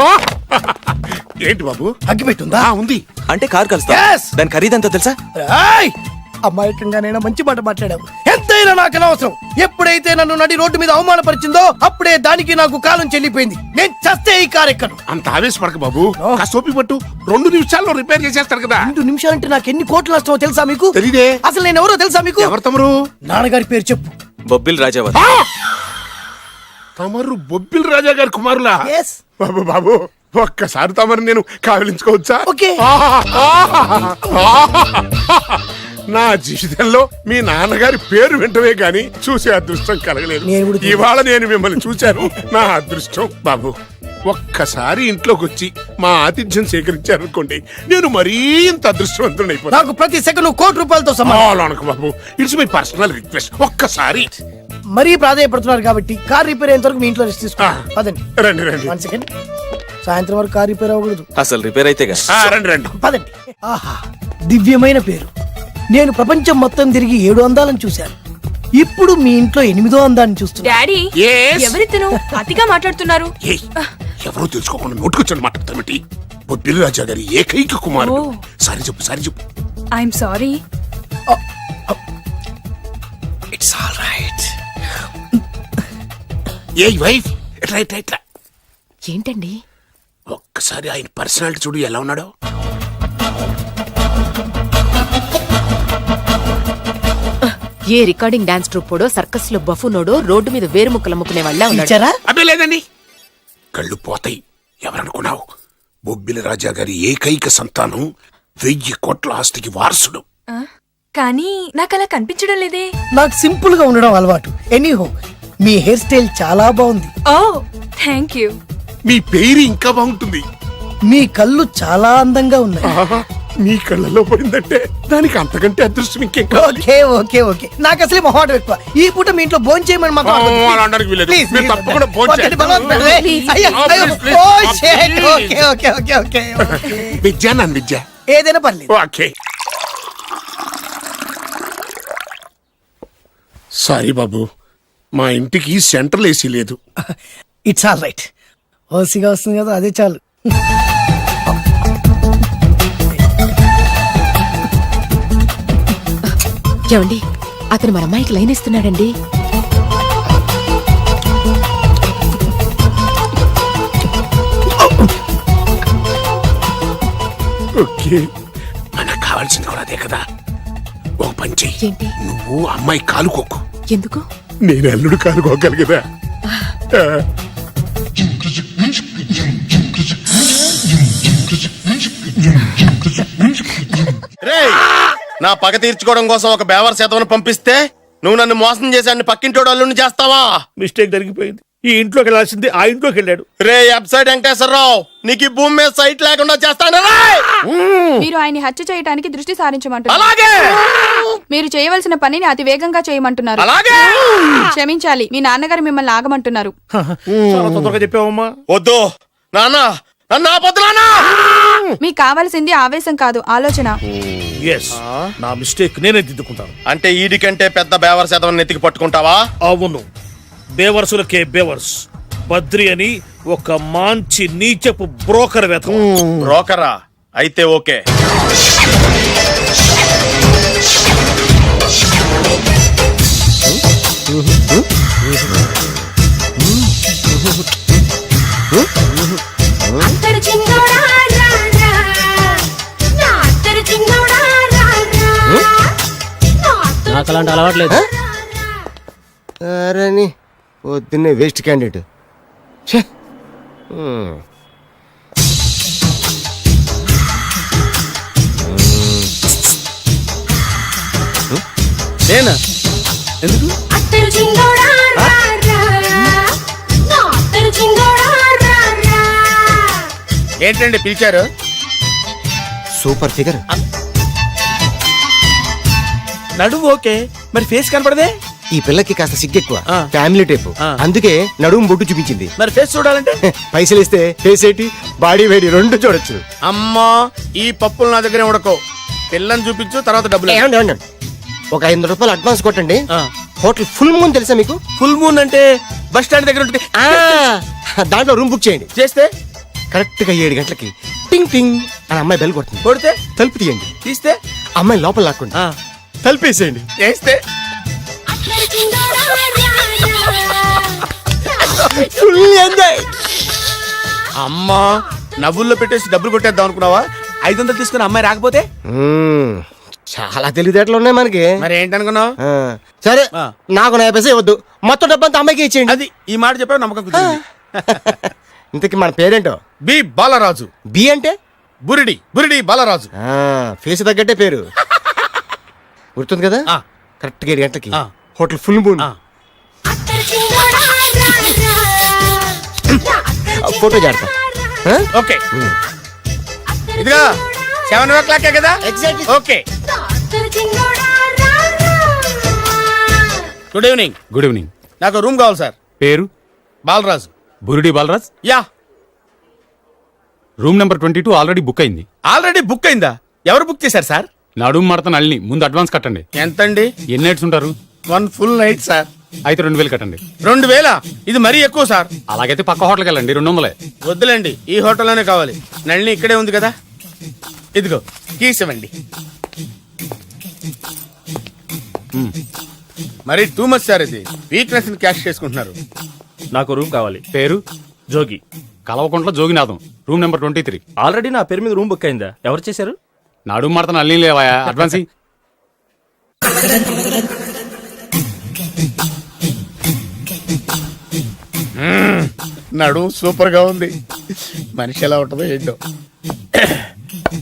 ఏంటి బాబు? అగ్గి పెట్టుందా? ఉంది. అంటే కార్ కలుస్తా. Yes. దాని ఖరీదంతా తెలుసా? ఏయ్! అమాయకంగానైనా మంచి మాట మాట్లాడావు. ఎంతైనా నాకు అనవసరం. ఎప్పుడైతే నన్ను నడి రోడ్డు మీద అవమానపరిచిందో అప్పుడే దానికి నాకు కాలం చెల్లిపోయింది. నేను చస్తే ఈ కారు ఎక్కను. అంత ఆవేశపడక బాబు, కాస్త ఓపిక పట్టు. 2 నిమిషాల్లో రిపేర్ చేసేస్తారు కదా. 2 నిమిషాలంటే నాకు ఎన్ని కోట్లు నష్టమో తెలుసా మీకు? తెలీదే. అసలు నేను ఎవరో తెలుసా మీకు? ఎవరు తమరు? నాన్నగారి పేరు చెప్పు. బొబ్బిల్ రాజావర్. తమరు బొబ్బిల్ రాజా గారి కుమారులా? Yes. బాబు బాబు, ఒక్కసారి తమరు నేను కావలించుకోవచ్చా? ఓకే. నా జీవితంలో మీ నాన్నగారి పేరు వింటమే గాని చూసే అదృష్టం కలగలేదు. నేను కూడా ఇవాళ నేను మిమ్మల్ని చూశాను, నా అదృష్టం. బాబు, ఒక్కసారి ఇంట్లోకి వచ్చి మా ఆతిథ్యం సేకరించారనుకోండి, నేను మరీ ఇంత అదృష్టవంతుడైపోతాను. నాకు ప్రతి సెకండ్ 1 కోటి రూపాయలతో సమానం. అనకు బాబు, ఇట్స్ మై పర్సనల్ రిక్వెస్ట్. ఒక్కసారి మరీ ప్రాధాన్యపడుతున్నారు కాబట్టి కార్ రిపేర్ అయ్యేంత వరకు మీ ఇంట్లో రెస్ట్ తీసుకోండి. పదండి. రండి రండి. 1 సెకండ్. సాయంత్రం వరకు కార్ రిపేర్ అవ్వకూడదు. అసలు రిపేర్ అయితేగా. రండి రండి. పదండి. ఆహా, దివ్యమైన పేరు. నేను ప్రపంచం మొత్తం తిరిగి 7 అందాలను చూశాను. ఇప్పుడు మీ ఇంట్లో 8వ అందాన్ని చూస్తున్నా. Daddy, Yes. ఎవరితను అతిగా మాట్లాడుతున్నారు? ఏయ్, ఎవరో తెలుసుకోకుండా నోటుకొచ్చాను మాట్లాడతామేంటి? బొబ్బిలి రాజా గారి ఏకైక కుమారుడు. ఓ. సారీ చెప్పు, సారీ చెప్పు. I'm sorry. It's all right. A wife, ఎట్లా ఎట్లా ఎట్లా? ఏంటండి? ఒక్కసారి ఆయన పర్సనాలిటీ చూడు ఎలా ఉన్నాడో. ఏ రికార్డింగ్ డాన్స్ ట్రూపోడో, సర్కస్ లో బఫునోడో, రోడ్డు మీద వేరుముక్కలు అమ్ముకునే వాళ్ళ ఉన్నాడు. ఇచ్చారా? అబ్బే లేదండి, కళ్ళు పోతాయి. ఎవరనుకున్నావు? బొబ్బిలి రాజా గారి ఏకైక సంతానం, 1000 కోట్ల ఆస్తికి వారసుడు. కానీ నాకు అలా కనిపించడం లేదే. నాకు సింపుల్ గా ఉండడం అలవాటు. ఎనీహో, మీ హెయిర్ స్టైల్ చాలా బాగుంది. ఓ, థ్యాంక్ యూ. మీ పేరు ఇంకా బాగుంటుంది. మీ కళ్ళు చాలా అందంగా ఉన్నాయి. ఆహా, మీ కళ్ళలో పడిందంటే దానికి అంతకంటే అదృష్టం ఇంకేం కావాలి? ఓకే ఓకే ఓకే, నాకు అసలే మొహాటం ఎక్కువ. ఈ పూట మీ ఇంట్లో భోజనం చేయమని మాత్రం అనవద్దు. అలా అనడానికి వీలేదు. Please, మీరు please. తప్పకుండా భోజనం వద్దండి, చేయండి. బలవంతం పెట్టండి. Please. అయ్యో, అయ్యో. Please, please. Oh, shit. Please. Okay okay okay okay okay. Vidya నన్ను విద్య. ఏదైనా పర్లేదు. ఓకే. సారీ బాబు, మా ఇంటికి సెంట్రల్ ఏసీ లేదు. It's all right. ఓసిగా వస్తుంది కదా, అదే చాలు. ఏమండి, అతను మన అమ్మాయికి లైన్ ఇస్తున్నాడండి. ఓకే, మనకు కావాల్సింది కూడా అదే కదా. ఒక పని చెయ్యి. ఏంటి? నువ్వు అమ్మాయి కాలుకోకు, ఎందుకు? నేను అల్లుడు కాలుకోగలి కదా. రేయ్, నా పగ తీర్చుకోవడం కోసం ఒక బేవర్ శాతం పంపిస్తే నువ్వు నన్ను మోసం చేశాన్ని పక్కింటోడు అల్లుని చేస్తావా? మిస్టేక్ జరిగిపోయింది. ఈ ఇంట్లోకి వెళ్ళాల్సింది ఆ ఇంట్లోకి వెళ్ళాడు. రే వెబ్సైట్ వెంకటేశ్వరరావు, నీకు ఈ భూమి మీద సైట్ లేకుండా చేస్తాను. మీరు ఆయన్ని హత్య చేయడానికి దృష్టి సారించమంటున్నారు. అలాగే మీరు చేయవలసిన పనిని అతి వేగంగా చేయమంటున్నారు. అలాగే క్షమించాలి, మీ నాన్నగారు మిమ్మల్ని ఆగమంటున్నారు. చాలా తొందరగా చెప్పావమ్మా. వద్దు నాన్న, నన్ను ఆపొద్దు నాన్న. మీకు కావాల్సింది ఆవేశం కాదు, ఆలోచన. ఎస్, నా మిస్టేక్ నేనే దిద్దుకుంటాను. అంటే ఈడి కంటే పెద్ద బేవర్ శాతం నెత్తికి పట్టుకుంటావా? అవును, బేవర్సులకే బేవర్స్. బద్రి అని ఒక మంచి నీచపు బ్రోకర్ వేతం. బ్రోకరా? అయితే ఓకే. నాకు అలాంటి అలవాట్లేదు. అరే పొద్దున్నే వేస్ట్ క్యాండిడేట్. నేనా? ఎందుకు? ఏంటండి పిలిచారు? Super figure. నడుము ఓకే, మరి ఫేస్ కనపడదే. ఈ పిల్లకి కాస్త సిగ్గెక్కువ, ఆ. Family type. ఆ. అందుకే నడుము బొట్టు చూపించింది. మరి ఫేస్ చూడాలంటే పైసలు ఇస్తే ఫేస్ ఏంటి బాడీ వేడి రెండు చూడొచ్చు. అమ్మా, ఈ పప్పులు నా దగ్గరే ఉడకో. పిల్లని చూపించు, తర్వాత డబ్బులు. ఏమండి, ఏమండి? ఒక 500 రూపాయలు అడ్వాన్స్ కొట్టండి. ఆ. హోటల్ ఫుల్ మూన్ తెలుసా మీకు? ఫుల్ మూన్ అంటే బస్ స్టాండ్ దగ్గర ఉంటుంది. ఆ, దాంట్లో రూమ్ బుక్ చేయండి. చేస్తే కరెక్ట్ గా 7 గంటలకి టింగ్ టింగ్ అని అమ్మాయి బెల్ కొడుతుంది. కొడితే తలుపు తీయండి. తీస్తే అమ్మాయి లోపల లాక్కోండి. ఆ, తలుపేసేయండి. చేస్తే ఫుల్ ఎంజాయ్. అమ్మా, నవ్వుల్లో పెట్టేసి డబ్బులు కొట్టేద్దాం అనుకున్నావా? 500 తీసుకుని అమ్మాయి రాకపోతే చాలా తెలివితేటలు ఉన్నాయి మనకి. మరి ఏంటనుకున్నావు? ఆ, సరే ఆ. నాకు 50 పైసలు ఇవ్వద్దు, మొత్తం డబ్బంతా అమ్మాయికి ఇచ్చేయండి. అది ఈ మాట చెప్పావు, నమ్మకం కుదిరింది. ఇంతకీ మన పేరేంటో? బి బాలరాజు. బి అంటే బురిడి బురిడి బాలరాజు. ఫేస్ తగ్గట్టే పేరు. గుర్తుంది కదా? ఆ. కరెక్ట్ గా 7 గంటలకి ఆ. Hotel full moon. ఆ. ఫోటో చేడతా. ఓకే, ఇదిగా 7 కదా? Exactly. Okay. Good evening. Good evening. నాకు రూమ్ కావాలి సార్. పేరు? Balaraju. Burudi Balaraj. Yeah. Room number 22 already book అయింది. ఆల్రెడీ బుక్ అయిందా? ఎవరు బుక్ చేశారు సార్? నడుము మడత నల్ని. ముందు అడ్వాన్స్ కట్టండి. ఎంతండి? ఎన్ని నైట్స్ ఉంటారు? 1 ఫుల్ నైట్ సార్. అయితే 2000 కట్టండి. 2000? ఇది మరీ ఎక్కువ సార్. అలాగైతే పక్క హోటల్కి వెళ్ళండి, 200. వద్దులేండి, ఈ హోటల్లోనే కావాలి. నళిని ఇక్కడే ఉంది కదా, ఇదిగో కీస్ ఇవ్వండి. మరి టూ మచ్ సార్, ఇది వీక్నెస్ ని క్యాష్ చేసుకుంటున్నారు. నాకు రూమ్ కావాలి. పేరు? జోగి. కలవకుంట్ల జోగినాథం. Room number 23. ఆల్రెడీ నా పేరు మీద రూమ్ బుక్ అయిందా? ఎవరు చేశారు? నడుము మడత నల్ని లేవా? అడ్వాన్స్ ఇయ్యి. నడుము సూపర్ గా ఉంది. మనిషి ఎలా ఉంటుందో ఏంటో.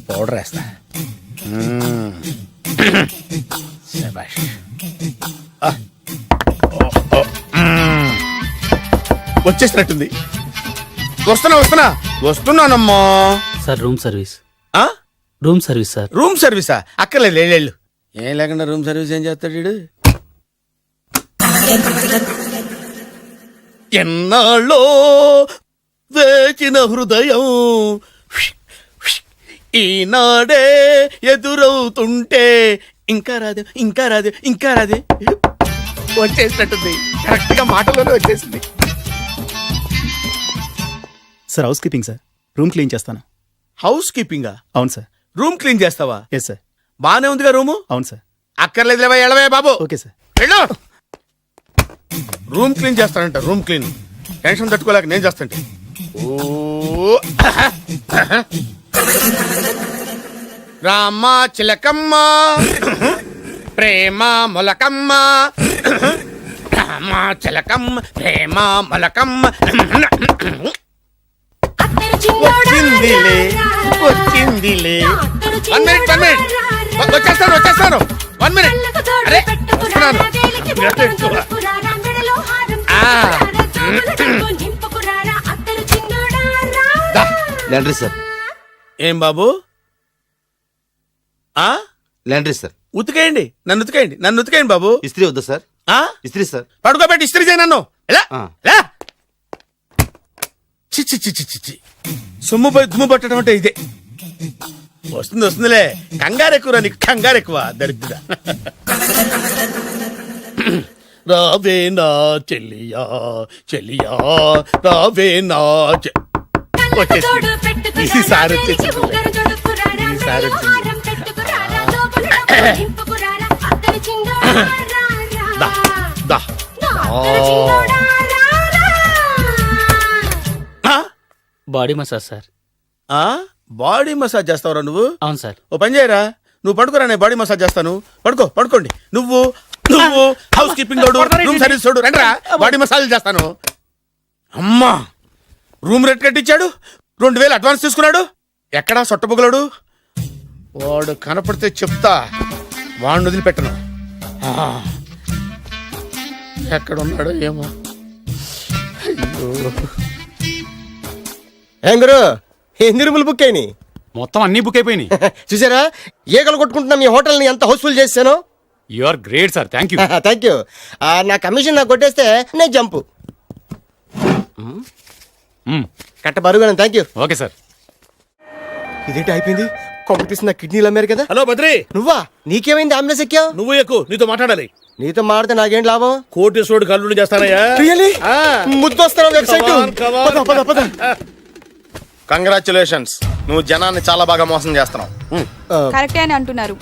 పౌడర్ వేస్తా. శభాష్. వచ్చేసినట్టుంది. వస్తున్నానమ్మా. Sir room service. ఆ? Room service sir. రూమ్ సర్వీసా? అక్కర్లేదు, లేళ్ళు. ఏం లేకుండా రూమ్ సర్వీస్ ఏం చేస్తాడు వీడు? ఎన్నాళ్ళో వేచిన హృదయం ఈనాడే ఎదురవుతుంటే ఇంకా రాదే, ఇంకా రాదే, ఇంకా రాదే. వచ్చేసినట్టుంది. కరెక్ట్ గా మాటలోనే వచ్చేసింది. Sir housekeeping sir. Room clean చేస్తాను. హౌస్ కీపింగా? అవును సార్. రూమ్ క్లీన్ చేస్తావా? Yes sir. బానే ఉందిగా రూము? అవును సార్. అక్కర్లేదు, లేవా, ఎడవే బాబు. Okay sir. వెళ్ళు. రూమ్ క్లీన్ చేస్తానంట. రూమ్ క్లీన్ టెన్షన్ తట్టుకోలేక నేను చేస్తాంటే. ఓ రామ చిలకమ్మ ప్రేమ మొలకమ్మ, రామ చిలకమ్మ ప్రేమ మొలకమ్మ. వచ్చిందిలే వచ్చిందిలే. 1 minute. వచ్చేస్తాను. 1 minute. అరే వస్తున్నాను. Laundry sir. ఏం బాబు? Laundry sir. ఉతికేయండి, నన్ను ఉతికేయండి బాబు. ఇస్త్రీ వద్దా సార్? ఇస్త్రీ సార్. పడుకోబెట్టి ఇస్త్రీ చేయి నన్ను. ఎలా ఎలా? చిచ్చి చిచ్చి చిచ్చి. సొమ్ము పోయి దుమ్ము పట్టడం అంటే ఇదే. వస్తుందిలే. కంగారు ఎక్కువ, నీకు కంగారు ఎక్కువ. దరిద్ర. రావే నా చెల్లియా చెల్లియా, రావే నా వచ్చేసింది. ఈసారి వచ్చేసింది. Body massage sir. Body massage చేస్తావురా నువ్వు? అవును సార్. ఓ పని చేయరా, నువ్వు పడుకోరా, నేను బాడీ మసాజ్ చేస్తాను. పడుకోండి. నువ్వు హౌస్ కీపింగ్ తోడు, రూమ్ సర్వీస్ తోడు, రండిరా, బాడీ మసాజ్ చేస్తాను. అమ్మా, రూమ్ రేట్ కట్టించాడు, 2000 అడ్వాన్స్ తీసుకున్నాడు. ఎక్కడా సొట్టబుగలాడు? వాడు కనపడితే చెప్తా, వాడిని వదిలిపెట్టను. ఎక్కడున్నాడో ఏమో. అయ్యో. ఏం గురు, ఎన్ని రూములు బుక్ అయినాయి? మొత్తం అన్ని బుక్ అయిపోయినాయి. చూసారా ఈగలు కొట్టుకుంటున్నా మీ హోటల్ని ఎంత హౌస్ఫుల్ చేశాను. You are great sir, thank you. Thank you. నా కమిషన్ నాకు కొట్టేస్తే నేను జంపు కట్ట బరుగాను. Thank you. Okay sir. ఇదేంటి అయిపోయింది? కాంపిటీషన్ నా కిడ్నీలు అమ్మారు కదా. హలో బద్రి, నువ్వా? నీకేమైంది? అంబులెన్స్ ఎక్కావు? నువ్వు ఎక్కువ, నీతో మాట్లాడాలి. నీతో మాడితే నాకేం లాభం? కోటేశ్వరుడు కల్లుడు చేస్తానయ్యా. ముద్దొస్తాను వెబ్సైట్. కంగ్రాచులేషన్స్, నువ్వు జనాన్ని చాలా బాగా మోసం చేస్తున్నావు. కరెక్టే అని అంటున్నారు.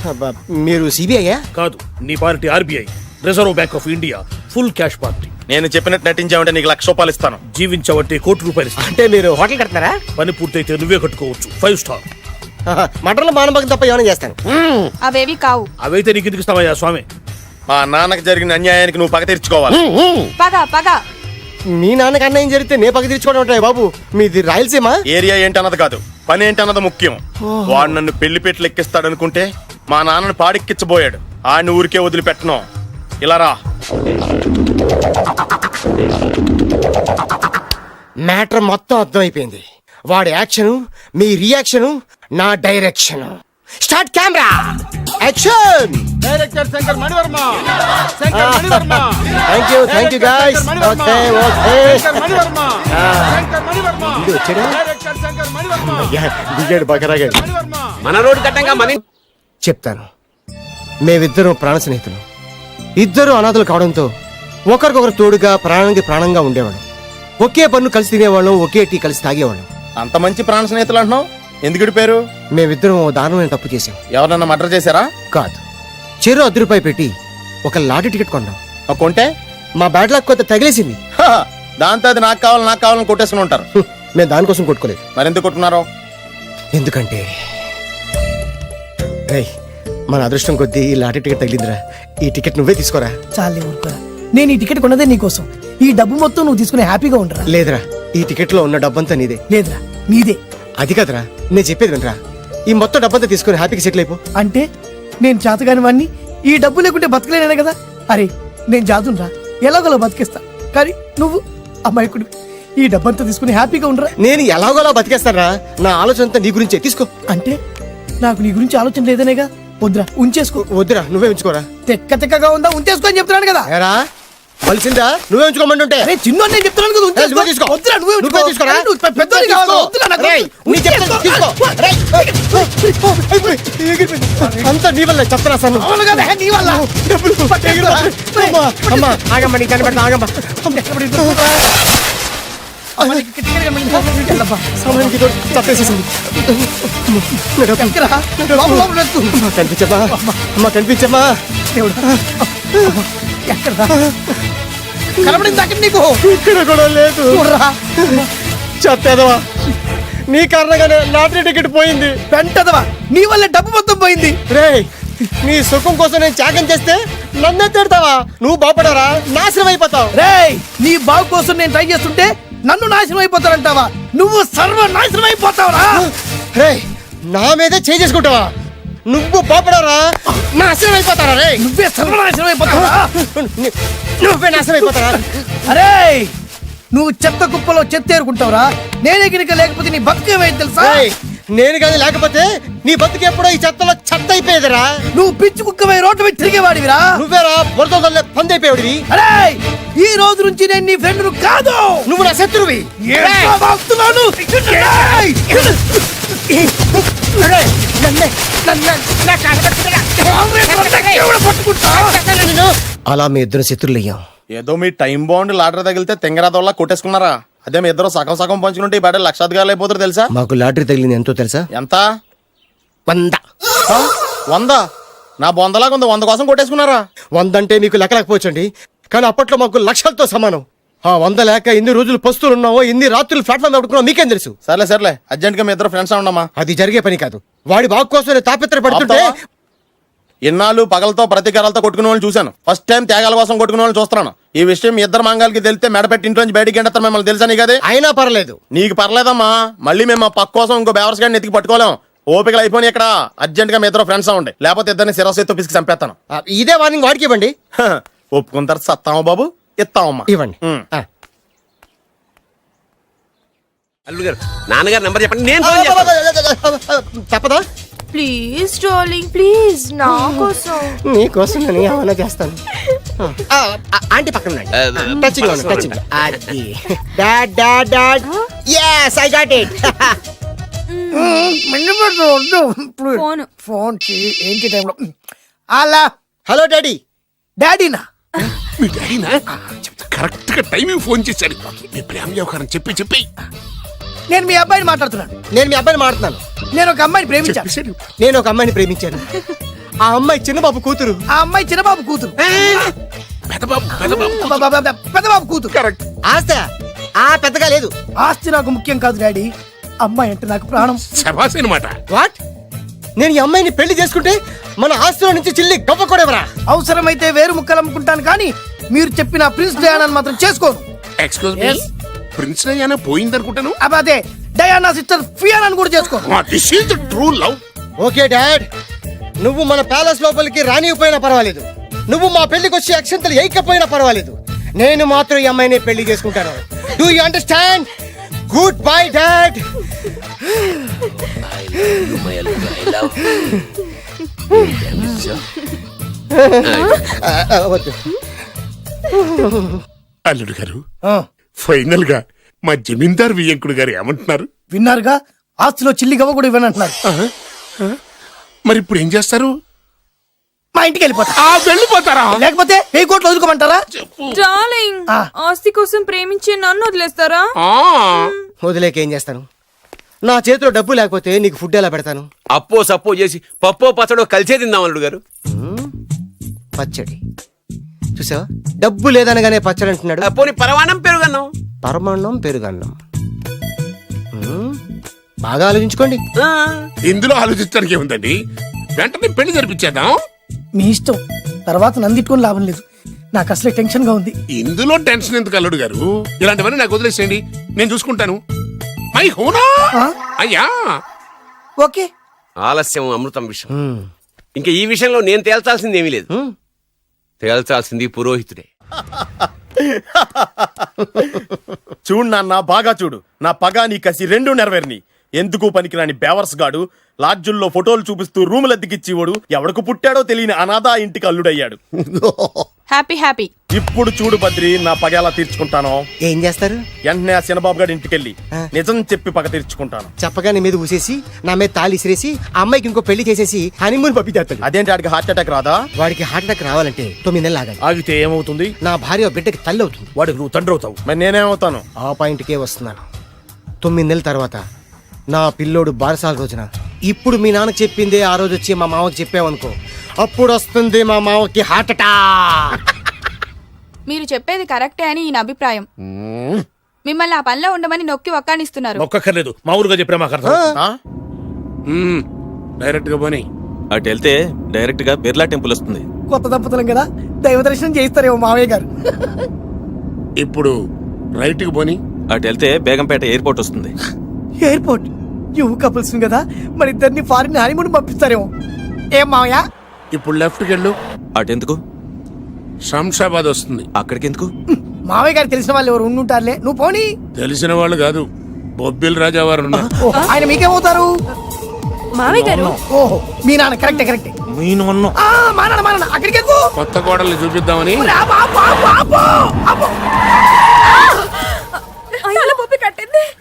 మీరు సిబిఐయా? కాదు, నీ party RBI, reserve bank of India, full cash party. నేను చెప్పినట్టు నటించావంటే నీకు ₹1,00,000 ఇస్తాను. జీవించబట్టే ₹1,00,00,000 ఇస్తాను. అంటే మీరు హోటల్ కడతారా? పని పూర్తయితే నువ్వే కట్టుకోవచ్చు 5 స్టార్. మటన్లో మానభాగం తప్ప ఏమైనా చేస్తాను. అవేవి కావు. అవైతే నీకు ఎందుకు ఇస్తావయ్యా స్వామి? మా నాన్నకి జరిగిన అన్యాయానికి నువ్వు పగ తీర్చుకోవాలి. పగ పగ. మీ నాన్నకి అన్యాయం జరిగితే నే పక్క తీర్చుకోవడం ఉంటాయి బాబు. మీది రాయలసీమ. ఏరియా ఏంటన్నది కాదు, పని ఏంటన్నది ముఖ్యం. వాడు నన్ను పెళ్లి పెట్లు ఎక్కిస్తాడనుకుంటే మా నాన్నని పాడెక్కించబోయాడు. ఆడిని ఊరికే వదిలిపెట్టను. ఇలా రా. మ్యాటర్ మొత్తం అర్థమైపోయింది. వాడి యాక్షన్, మీ రియాక్షన్, నా direction. Start camera action. Director Shankar Mani Varma. Thank you guys. Okay దిగాడు బకరాగాడు. మన రోడ్డు కట్టంగా మన చెప్తాను. మేమిద్దరం ప్రాణ స్నేహితులు. ఇద్దరు అనాథలు కావడంతో ఒకరికొకరు తోడుగా ప్రాణానికి ప్రాణంగా ఉండేవాళ్ళం. ఒకే పన్ను కలిసి తినేవాళ్ళం, ఒకే టీ కలిసి తాగేవాళ్ళం. అంత మంచి ప్రాణ స్నేహితులు అంటున్నావు, ఎందుకు విడిపోయారు? మేమిద్దరం దారుణమైన తప్పు చేసాం. ఎవరన్నా మర్డర్ చేశారా? కాదు, చెరో ₹10 పెట్టి ఒక లాటరీ టికెట్ కొన్నాం. కొంటే మా బ్యాడ్ లక్ కొత్త తగిలేసింది. దాంతో అది నాకు కావాలని కొట్టేసుకుని ఉంటారు. మేము దానికోసం కొట్టుకోలేదు. మరెందుకు కొట్టుకున్నారు? ఎందుకంటే రేయ్, మన అదృష్టం కొద్దీ ఈ లాటరీ టికెట్ తగిలిందిరా. ఈ టికెట్ నువ్వే తీసుకోరా. చాలే ఊరుకోరా. నేను ఈ టికెట్ కొన్నదే నీకోసం. ఈ డబ్బు మొత్తం నువ్వు తీసుకుని హ్యాపీగా ఉండరా. లేదురా, ఈ టికెట్ లో ఉన్న డబ్బంతా నీదే. లేదురా, నీదే. అది కదరా, నేను చెప్పేది వినరా. ఈ మొత్తం డబ్బంతా తీసుకుని హ్యాపీగా సెటిల్ అయిపో. అంటే నేను చేతగాని వాడిని, ఈ డబ్బు లేకుంటే బతకలేనే కదా. అరే నేను జాతునరా, ఎలాగోలా బతికేస్తా. కానీ నువ్వు అమాయకుడు. ఈ డబ్బంతా తీసుకుని హ్యాపీగా ఉండరా. నేను ఎలాగోలా బతికేస్తారా. నా ఆలోచన అంతా నీ గురించే. తీసుకో. అంటే నాకు నీ గురించి ఆలోచన లేదనేగా. వద్దురా, ఉంచేసుకో. వద్దురా, నువ్వే ఉంచుకోరా. తెక్కగా ఉందా, ఉంచేసుకో అని చెప్తున్నాను కదా. ఏరా కలిసిందా? నువ్వే ఉంచుకోమంటుంటే. అరే చిన్న నేను చెప్తున్నాను కదా, ఉంచేసుకో. తీసుకో. వద్దురా, నువ్వే నువ్వే తీసుకోరా. అరే, నువ్వు పెద్దోడి కావాలి. వద్దురా, నాకు రేయ్, నీ చెప్తాను, తీసుకో. రేయ్, అంతా నీ వల్ల చెప్తారా సార్. అవును కదా, నీ వల్ల. అమ్మా ఆగమ్మా, నీకు కనిపెడతా. ఆగమ్మా సమయానికి చప్పేసేసింది. కనిపించమ్మా, అమ్మా కనిపించమ్మా. కనబడింది అక్కడ నీకు. ఇక్కడ కూడా లేదు. చెత్తదవా, నీ కారణంగానే లాటరీ టికెట్ పోయింది. వెంటదవా, నీ వల్ల డబ్బు మొత్తం పోయింది. రేయ్, నీ సుఖం కోసం నేను త్యాగం చేస్తే నన్నే తిడతావా? నువ్వు బాగుపడరా, నాశనం అయిపోతావు. రేయ్, నీ బాగు కోసం నేను ట్రై చేస్తుంటే నన్ను నాశనం అయిపోతానంటావా? నువ్వు సర్వ నాశనం అయిపోతావురా. రేయ్, నా మీదే చేసుకుంటావా? నువ్వు బాగుపడరా, నాశనం అయిపోతారా. రే, నువ్వే సర్వనాశనం అయిపోతావా? నువ్వే నాశనం అయిపోతారా. అరే నువ్వు చెత్త కుప్పలో చెత్త ఏరుకుంటావురా. నేనే గినక లేకపోతే నీ బతుకేమైంది తెలుసా? నేను కానీ లేకపోతే నీ బతుకు ఎప్పుడో ఈ చెత్తలో చెత్త అయిపోయేదిరా. నువ్వు పిచ్చి కుక్కవై రోడ్డు మీద తిరిగేవాడివిరా. నువ్వేరా బురదలే పంది అయిపోయాడివి. అరే ఈ రోజు నుంచి నేను నీ ఫ్రెండ్ కాదు, నువ్వు నా శత్రువి. అలా మీ ఇద్దరు శత్రులయ్యాం. ఏదో మీ టైం బాండ్ లాటరీ తగిలితే తెంగరాదోళ్ళ కొట్టేసుకున్నారా? అదే మీ ఇద్దరు సగం సగం పంచుకుంటే ఈ బయట లక్షాధికారులు అయిపోతారు తెలుసా? మాకు లాటరీ తగిలింది ఎంతో తెలుసా? ఎంత? 100. 100? నా బొందలాగా ఉంది. 100 కోసం కొట్టేసుకున్నారా? 100 అంటే మీకు లెక్కలేకపోవచ్చండి, కానీ అప్పట్లో మాకు లక్షలతో సమానం. ఆ 100 లేక ఎన్ని రోజులు పస్తులు ఉన్నావో, ఎన్ని రాత్రులు ప్లాట్ఫామ్ ఆడుకున్నావు మీకేం తెలుసు. సర్లే అర్జెంట్ గా మీ ఇద్దరు ఫ్రెండ్స్ ఉండమ్మా. అది జరిగే పని కాదు. వాడి బాగు కోసం నేను తాపిత్ర పడుతుంటే ఇన్నాళ్ళు పగలతో ప్రతీకారాలతో కొట్టుకునే వాళ్ళని చూశాను. ఫస్ట్ టైం త్యాగాల కోసం కొట్టుకునే వాళ్ళని చూస్తున్నాను. ఈ విషయం మీ ఇద్దరు మంగాలకి తెలిస్తే మెడపెట్టి ఇంట్లో నుంచి బయటికి ఎండతారు. మిమ్మల్ని తెలుసా నీకు? అదే అయినా పర్లేదు. నీకు పర్లేదమ్మా, మళ్ళీ మేము మా పక్క కోసం ఇంకో బేవర్స్ గాడిని ఎత్తికి పట్టుకోలేం. ఓపికలు అయిపోయి ఇక్కడ అర్జెంట్ గా మీ ఇద్దరు ఫ్రెండ్స్ అవ్వండి, లేకపోతే ఇద్దరిని శిరస్సుతో పిసికి చంపేస్తాను. ఇదే వార్నింగ్ వాడికి ఇవ్వండి. ఒప్పుకుంటారు. సత్తామా బాబు? ఇస్తామమ్మా, ఇవ్వండి. అల్లుడు గారు నాన్నగారు నెంబర్ చెప్పండి, నేను ఫోన్ చేస్తాను. తప్పదా? ప్లీజ్ డార్లింగ్ ప్లీజ్ నా కోసం. నీకోసం నేను ఏమైనా చేస్తాను. ఆంటీ పక్కన టచింగ్ టచింగ్. అది dad dad dad. yes I got it. ఇప్పుడు ఫోన్ ఫోన్ ఏంటి టైంలో అలా. Hello daddy. డాడీనా? మీ డాడీనా? కరెక్ట్ గా టైమింగ్ ఫోన్ చేశాడు. మీ ప్రేమ వ్యవహారం చెప్పి నేను మీ అబ్బాయిని మాట్లాడుతున్నాను. నేను మీ అబ్బాయిని మాట్లాడుతున్నాను. నేను ఒక అమ్మాయిని ప్రేమించాను. చెప్పేశాడు. నేను ఒక అమ్మాయిని ప్రేమించాను. ఆ అమ్మాయి చిన్నబాబు కూతురు. ఆ అమ్మాయి చిన్నబాబు కూతురు. పెద్దబాబు కూతురు. కరెక్ట్. ఆస్తి పెద్దగా లేదు. ఆస్తి నాకు ముఖ్యం కాదు డాడీ, అమ్మాయి అంటే నాకు ప్రాణం. శబాస్ అనమాట. వాట్? నేను ఈ అమ్మాయిని పెళ్లి చేసుకుంటే మన ఆస్తిలో నుంచి చిల్లి గవ్వ కూడా ఎవరా? అవసరమైతే వేరు ముక్కలు అమ్ముకుంటాను కానీ మీరు చెప్పిన ప్రిన్స్ డయానాని మాత్రం చేసుకోను. ఎక్స్క్యూజ్ మీ, ప్రిన్స్ డయానా పోయిందనుకుంటాను. అదే డయానా సిస్టర్ ఫియానాని కూడా చేసుకోను. This is the true love. Okay dad, నువ్వు మన ప్యాలెస్ లోపలికి రానిపోయినా పర్వాలేదు, నువ్వు మా పెళ్లికి వచ్చి అక్షంతలు వేయకపోయినా పర్వాలేదు, నేను మాత్రం ఈ అమ్మాయిని పెళ్లి చేసుకుంటాను. Do you understand? Good bye dad. అల్లుడు గారు, ఫైనల్ గా మా జమీందార్ వియ్యంకుడు గారు ఏమంటున్నారు? విన్నారుగా, ఆస్తిలో చిల్లి గవ్వ కూడా ఇవ్వనంటున్నారు. మరి ఇప్పుడు ఏం చేస్తారు? మా ఇంటికి వెళ్ళిపోతా. వెళ్ళిపోతారా? లేకపోతే 1000 కోట్లు వదులుకోమంటారా? డార్లింగ్ ఆస్తి కోసం ప్రేమించే నన్ను వదిలేస్తారా? వదిలేక ఏం చేస్తాను? నా చేతిలో డబ్బు లేకపోతే నీకు ఫుడ్ ఎలా పెడతాను? అప్పో సప్పో చేసి పప్పో పచ్చడో కలిసే తిందాం అల్లుడు గారు. పచ్చడి చూసావా? డబ్బు లేదనగానే పచ్చడి అంటున్నాడు. పోనీ పరమాణం పెరుగన్నాం. పరమాన్నం పెరుగన్నం. బాగా ఆలోచించుకోండి. ఇందులో ఆలోచించడానికి ఏముందండి? వెంటనే పెళ్లి జరిపించేద్దాం. మీ ఇష్టం, తర్వాత నందిట్టుకుని లాభం లేదు. నాకు అసలే టెన్షన్ గా ఉంది. ఇందులో టెన్షన్ ఎందుకు అల్లుడు గారు? ఇలాంటివన్నీ నాకు వదిలేసేయండి, నేను చూసుకుంటాను. మై హోనా అయ్యా. ఓకే. ఆలస్యం అమృతం విషయం. ఇంకా ఈ విషయంలో నేను తేల్చాల్సింది ఏమీ లేదు. తేల్చాల్సింది పురోహితుడే. చూడు నాన్న, బాగా చూడు. నా పగ నీ కసి రెండు నెరవేరిని. ఎందుకు పనికిరాని బేవర్స్ గాడు లాడ్జుల్లో ఫోటోలు చూపిస్తూ రూములు అద్దెకిచ్చివాడు ఎవడకు పుట్టాడో తెలియని అనాథ ఇంటికి అల్లుడయ్యాడు. Happy happy. ఇప్పుడు చూడు బద్రి, నా పగ ఎలా తీర్చుకుంటానో. ఏం చేస్తారు? వెంటనే ఆ చిన్నబాబు గారి ఇంటికెళ్ళి నిజం చెప్పి పగ తీర్చుకుంటాను. చెప్పగా నీ మీద ఊసేసి నా మీద తాళి ఇసిరేసి ఆ అమ్మాయికి ఇంకో పెళ్లి చేసేసి హనీమూన్ పంపించేస్తాడు. అదేంటి, వాడికి హార్ట్ అటాక్ రాదా? వాడికి హార్ట్ అటాక్ రావాలంటే 9 నెలలు ఆగాలి. ఆగితే ఏమవుతుంది? నా భార్య బిడ్డకి తల్లి అవుతుంది. వాడికి నువ్వు తండ్రి అవుతావు. మరి నేనేమవుతాను? ఆ పాయింట్కే వస్తున్నాను. 9 నెలల తర్వాత నా పిల్లోడు బారసాల రోజున ఇప్పుడు మీ నాన్నకు చెప్పిందే ఆ రోజు వచ్చి మా మామకి చెప్పావనుకో, అప్పుడు వస్తుంది మా మామకి హార్ట్ అటాక్. మీరు చెప్పేది కరెక్టే అని ఈయన అభిప్రాయం. మిమ్మల్ని ఆ పనిలో ఉండమని నొక్కి ఒక్కానిస్తున్నారు. ఒక్కర్లేదు, మామూలుగా చెప్పినా మాకు అర్థం. డైరెక్ట్ గా పోనీ. అటు వెళ్తే డైరెక్ట్ గా బిర్లా టెంపుల్ వస్తుంది. కొత్త దంపతులం కదా, దైవ దర్శనం చేయిస్తారేమో మావయ్య గారు. ఇప్పుడు రైట్ కి పోనీ. అటు వెళ్తే బేగంపేట ఎయిర్పోర్ట్ వస్తుంది. ఎయిర్పోర్ట్ యువ కపుల్స్ కదా, మరి ఇద్దరిని ఫారిన్ హనీమూన్ పంపిస్తారేమో. ఏం మావయ్య? ఇప్పుడు లెఫ్ట్ కి వెళ్ళు. అటెందుకు? శంషాబాద్ వస్తుంది. అక్కడికి ఎందుకు? మావయ్య గారు తెలిసిన వాళ్ళు ఎవరు ఉండుంటారులే, నువ్వు పోనీ. తెలిసిన వాళ్ళు కాదు, బొబ్బిల్ రాజా వారు ఉన్నారు. ఆయన మీకేమవుతారు? మావయ్య గారు. ఓహో, మీ నాన్న. కరెక్టే కరెక్టే. మా నాన్న అక్కడికి కొత్త కోడల్ని చూపిద్దామని.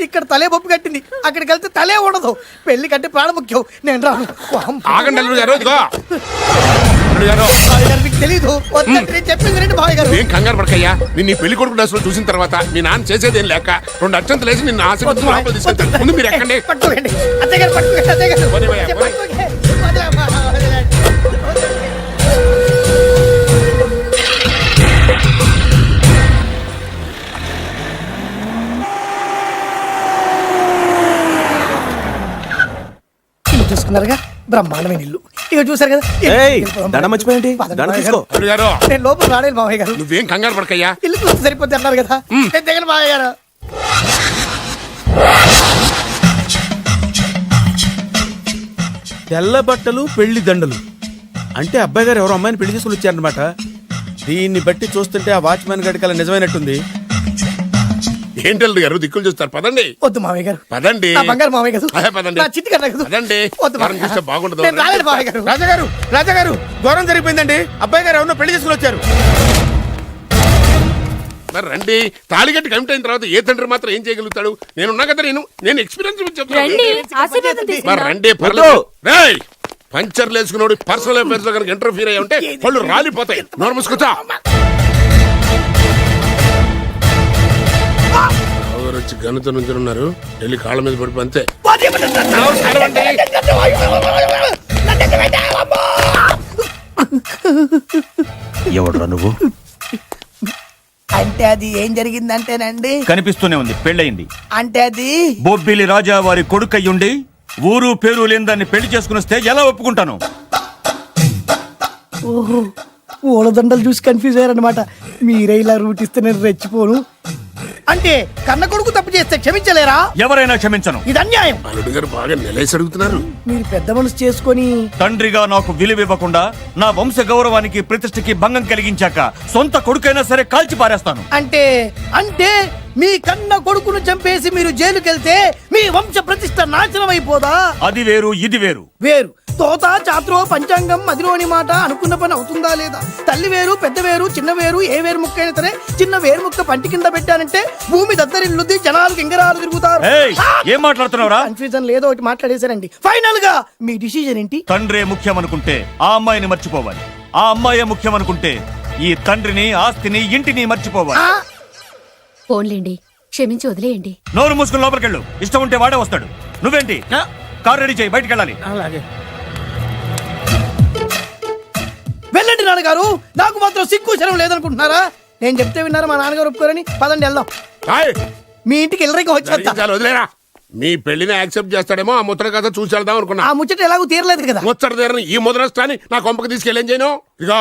ఇక్కడ తలే బొప్పి కట్టింది, అక్కడికి వెళ్తే తలే ఉండదు. పెళ్లి కట్టి ప్రాణ ముఖ్యం. నేను రాను. ఆగండి అల్లుడు గారు, ఇదిగో. మీకు తెలీదు, చెప్పింది రండి మావయ్య గారు. ఏం కంగారు పడకయ్యా, నిన్ను పెళ్లి కొడుకు దశలో చూసిన తర్వాత మీ నాన్న చేసేదేం లేక 2 అక్షంతలు వేసి నిన్ను ఆశీర్వదించి లోపలికి తీసుకెళ్తాను. ముందు మీరు ఎక్కండి. పట్టుకోండి అత్తయ్య గారు, పట్టుకోండి అత్తయ్య గారు. పోనీ భయ్యా, పోనీ. చూసుకున్నారుగా, బ్రహ్మాండమైన ఇల్లు. ఇక చూసారు కదా, దండ మర్చిపోయండి. దండ తీసుకో. అల్లుడు గారు, నేను లోపల రాలేదు మావయ్య గారు. నువ్వేం కంగారు పడకయ్యా, ఇల్లు చూస్తే సరిపోద్ది అన్నారు కదా. దగ్గర మావయ్య గారు. తెల్ల బట్టలు, పెళ్లి దండలు అంటే అబ్బాయి గారు ఎవరో అమ్మాయిని పెళ్లి చేసుకుని వచ్చారనమాట. దీన్ని బట్టి చూస్తుంటే ఆ వాచ్మెన్ గడికల నిజమైనట్టుంది. ఏంటి అల్లుడు గారు దిక్కులు చూస్తారు? పదండి వద్దు మామయ్య గారు. పదండి. నా బంగారు మామయ్య గారు. అదే పదండి. నా చిట్టి గారు నాకు. పదండి. వద్దు వారం చూస్తే బాగుండదు. నేను రాలేదు మామయ్య గారు. రాజాగారు ఘోరం జరిగిపోయిందండి. అబ్బాయి గారు ఎవరినో పెళ్లి చేసుకుని వచ్చారు. మరి రండి. తాళిగట్టి కమిట్ అయిన తర్వాత ఏ తండ్రి మాత్రం ఏం చేయగలుగుతాడు? నేనున్నా కదా, నేను ఎక్స్పీరియన్స్ చెప్తాను. మరి రండి, పర్లేదు. రేయ్, పంచర్లు వేసుకున్నాడు పర్సనల్ అఫైర్స్ లో కనుక ఇంటర్ఫీర్ అయ్యి ఉంటే పళ్ళు రాలిపోతాయి. నోరు మూసుకొచ్చా. వచ్చి గనుత నుంచి ఉన్నారు. వెళ్ళి కాళ్ళ మీద పడిపో అంతే. ఎవడురా నువ్వు? అంటే అది ఏం జరిగిందంటేనండి, కనిపిస్తూనే ఉంది, పెళ్ళయింది. అంటే అది బొబ్బిలి రాజా వారి కొడుకయ్యుండి ఊరు పేరు లేని దాన్ని పెళ్లి చేసుకుని వస్తే ఎలా ఒప్పుకుంటాను? ఓహో, ఓలదండలు చూసి కన్ఫ్యూజ్ అయ్యారనమాట. మీరే ఇలా రూట్ ఇస్తే నేను రెచ్చిపోను. అంటే కన్న కొడుకు తప్పు చేస్తే క్షమించలేరా? ఎవరైనా క్షమించను. ఇది అన్యాయం. అల్లుడు గారు బాగా నిలేసి అడుగుతున్నారు. మీరు పెద్ద మనసు చేసుకొని తండ్రిగా నాకు విలువ ఇవ్వకుండా నా వంశ గౌరవానికి ప్రతిష్టకి భంగం కలిగించాక సొంత కొడుకైనా సరే కాల్చి పారేస్తాను. అంటే అంటే మీ కన్న కొడుకును చంపేసి మీరు జైలుకెళ్తే మీ వంశ ప్రతిష్ట నాశనం అయిపోదా? అది వేరు, ఇది వేరు. వేరు. తోత చాత్రో పంచాంగం మదిలోని మాట అనుకున్న పని అవుతుందా లేదా? తల్లి వేరు, పెద్ద వేరు, చిన్న వేరు, ఏ వేరు ముక్క అయినా సరే చిన్న వేరు ముక్క పంటి కింద పెట్టానంటే భూమి దద్దరిల్లుద్ది, జనాలు గింగరాలు తిరుగుతారు. ఏం మాట్లాడుతున్నావురా? కన్ఫ్యూజన్ లేదో ఒకటి మాట్లాడేశారండి. ఫైనల్ గా మీ డిసిజన్ ఏంటి? తండ్రే ముఖ్యం అనుకుంటే ఆ అమ్మాయిని మర్చిపోవాలి. ఆ అమ్మాయే ముఖ్యం అనుకుంటే ఈ తండ్రిని, ఆస్తిని, ఇంటిని మర్చిపోవాలి. పోన్లేండి, క్షమించి వదిలేయండి. నోరు మూసుకుని లోపలికెళ్ళు. ఇష్టం ఉంటే వాడే వస్తాడు. నువ్వేంటి? కార్ రెడీ చేయి, బయటికి వెళ్ళాలి. అలాగే. వెళ్ళండి నాన్నగారు. నాకు మాత్రం సిగ్గు శరం లేదనుకుంటున్నారా? నేను చెప్తే విన్నారా? మా నాన్నగారు ఒప్పుకోరని. పదండి వెళ్దాం. మీ ఇంటికి ఎల్లరికి వచ్చి వదిలేరా. మీ పెళ్లిని యాక్సెప్ట్ చేస్తాడేమో ఆ ముద్ర కథ చూసి వెళ్దాం అనుకున్నా. ఆ ముచ్చట ఎలాగో తీరలేదు కదా. ముచ్చట తీరని ఈ ముద్రష్టాన్ని నా కొంపకి తీసుకెళ్ళేం చేయను. ఇక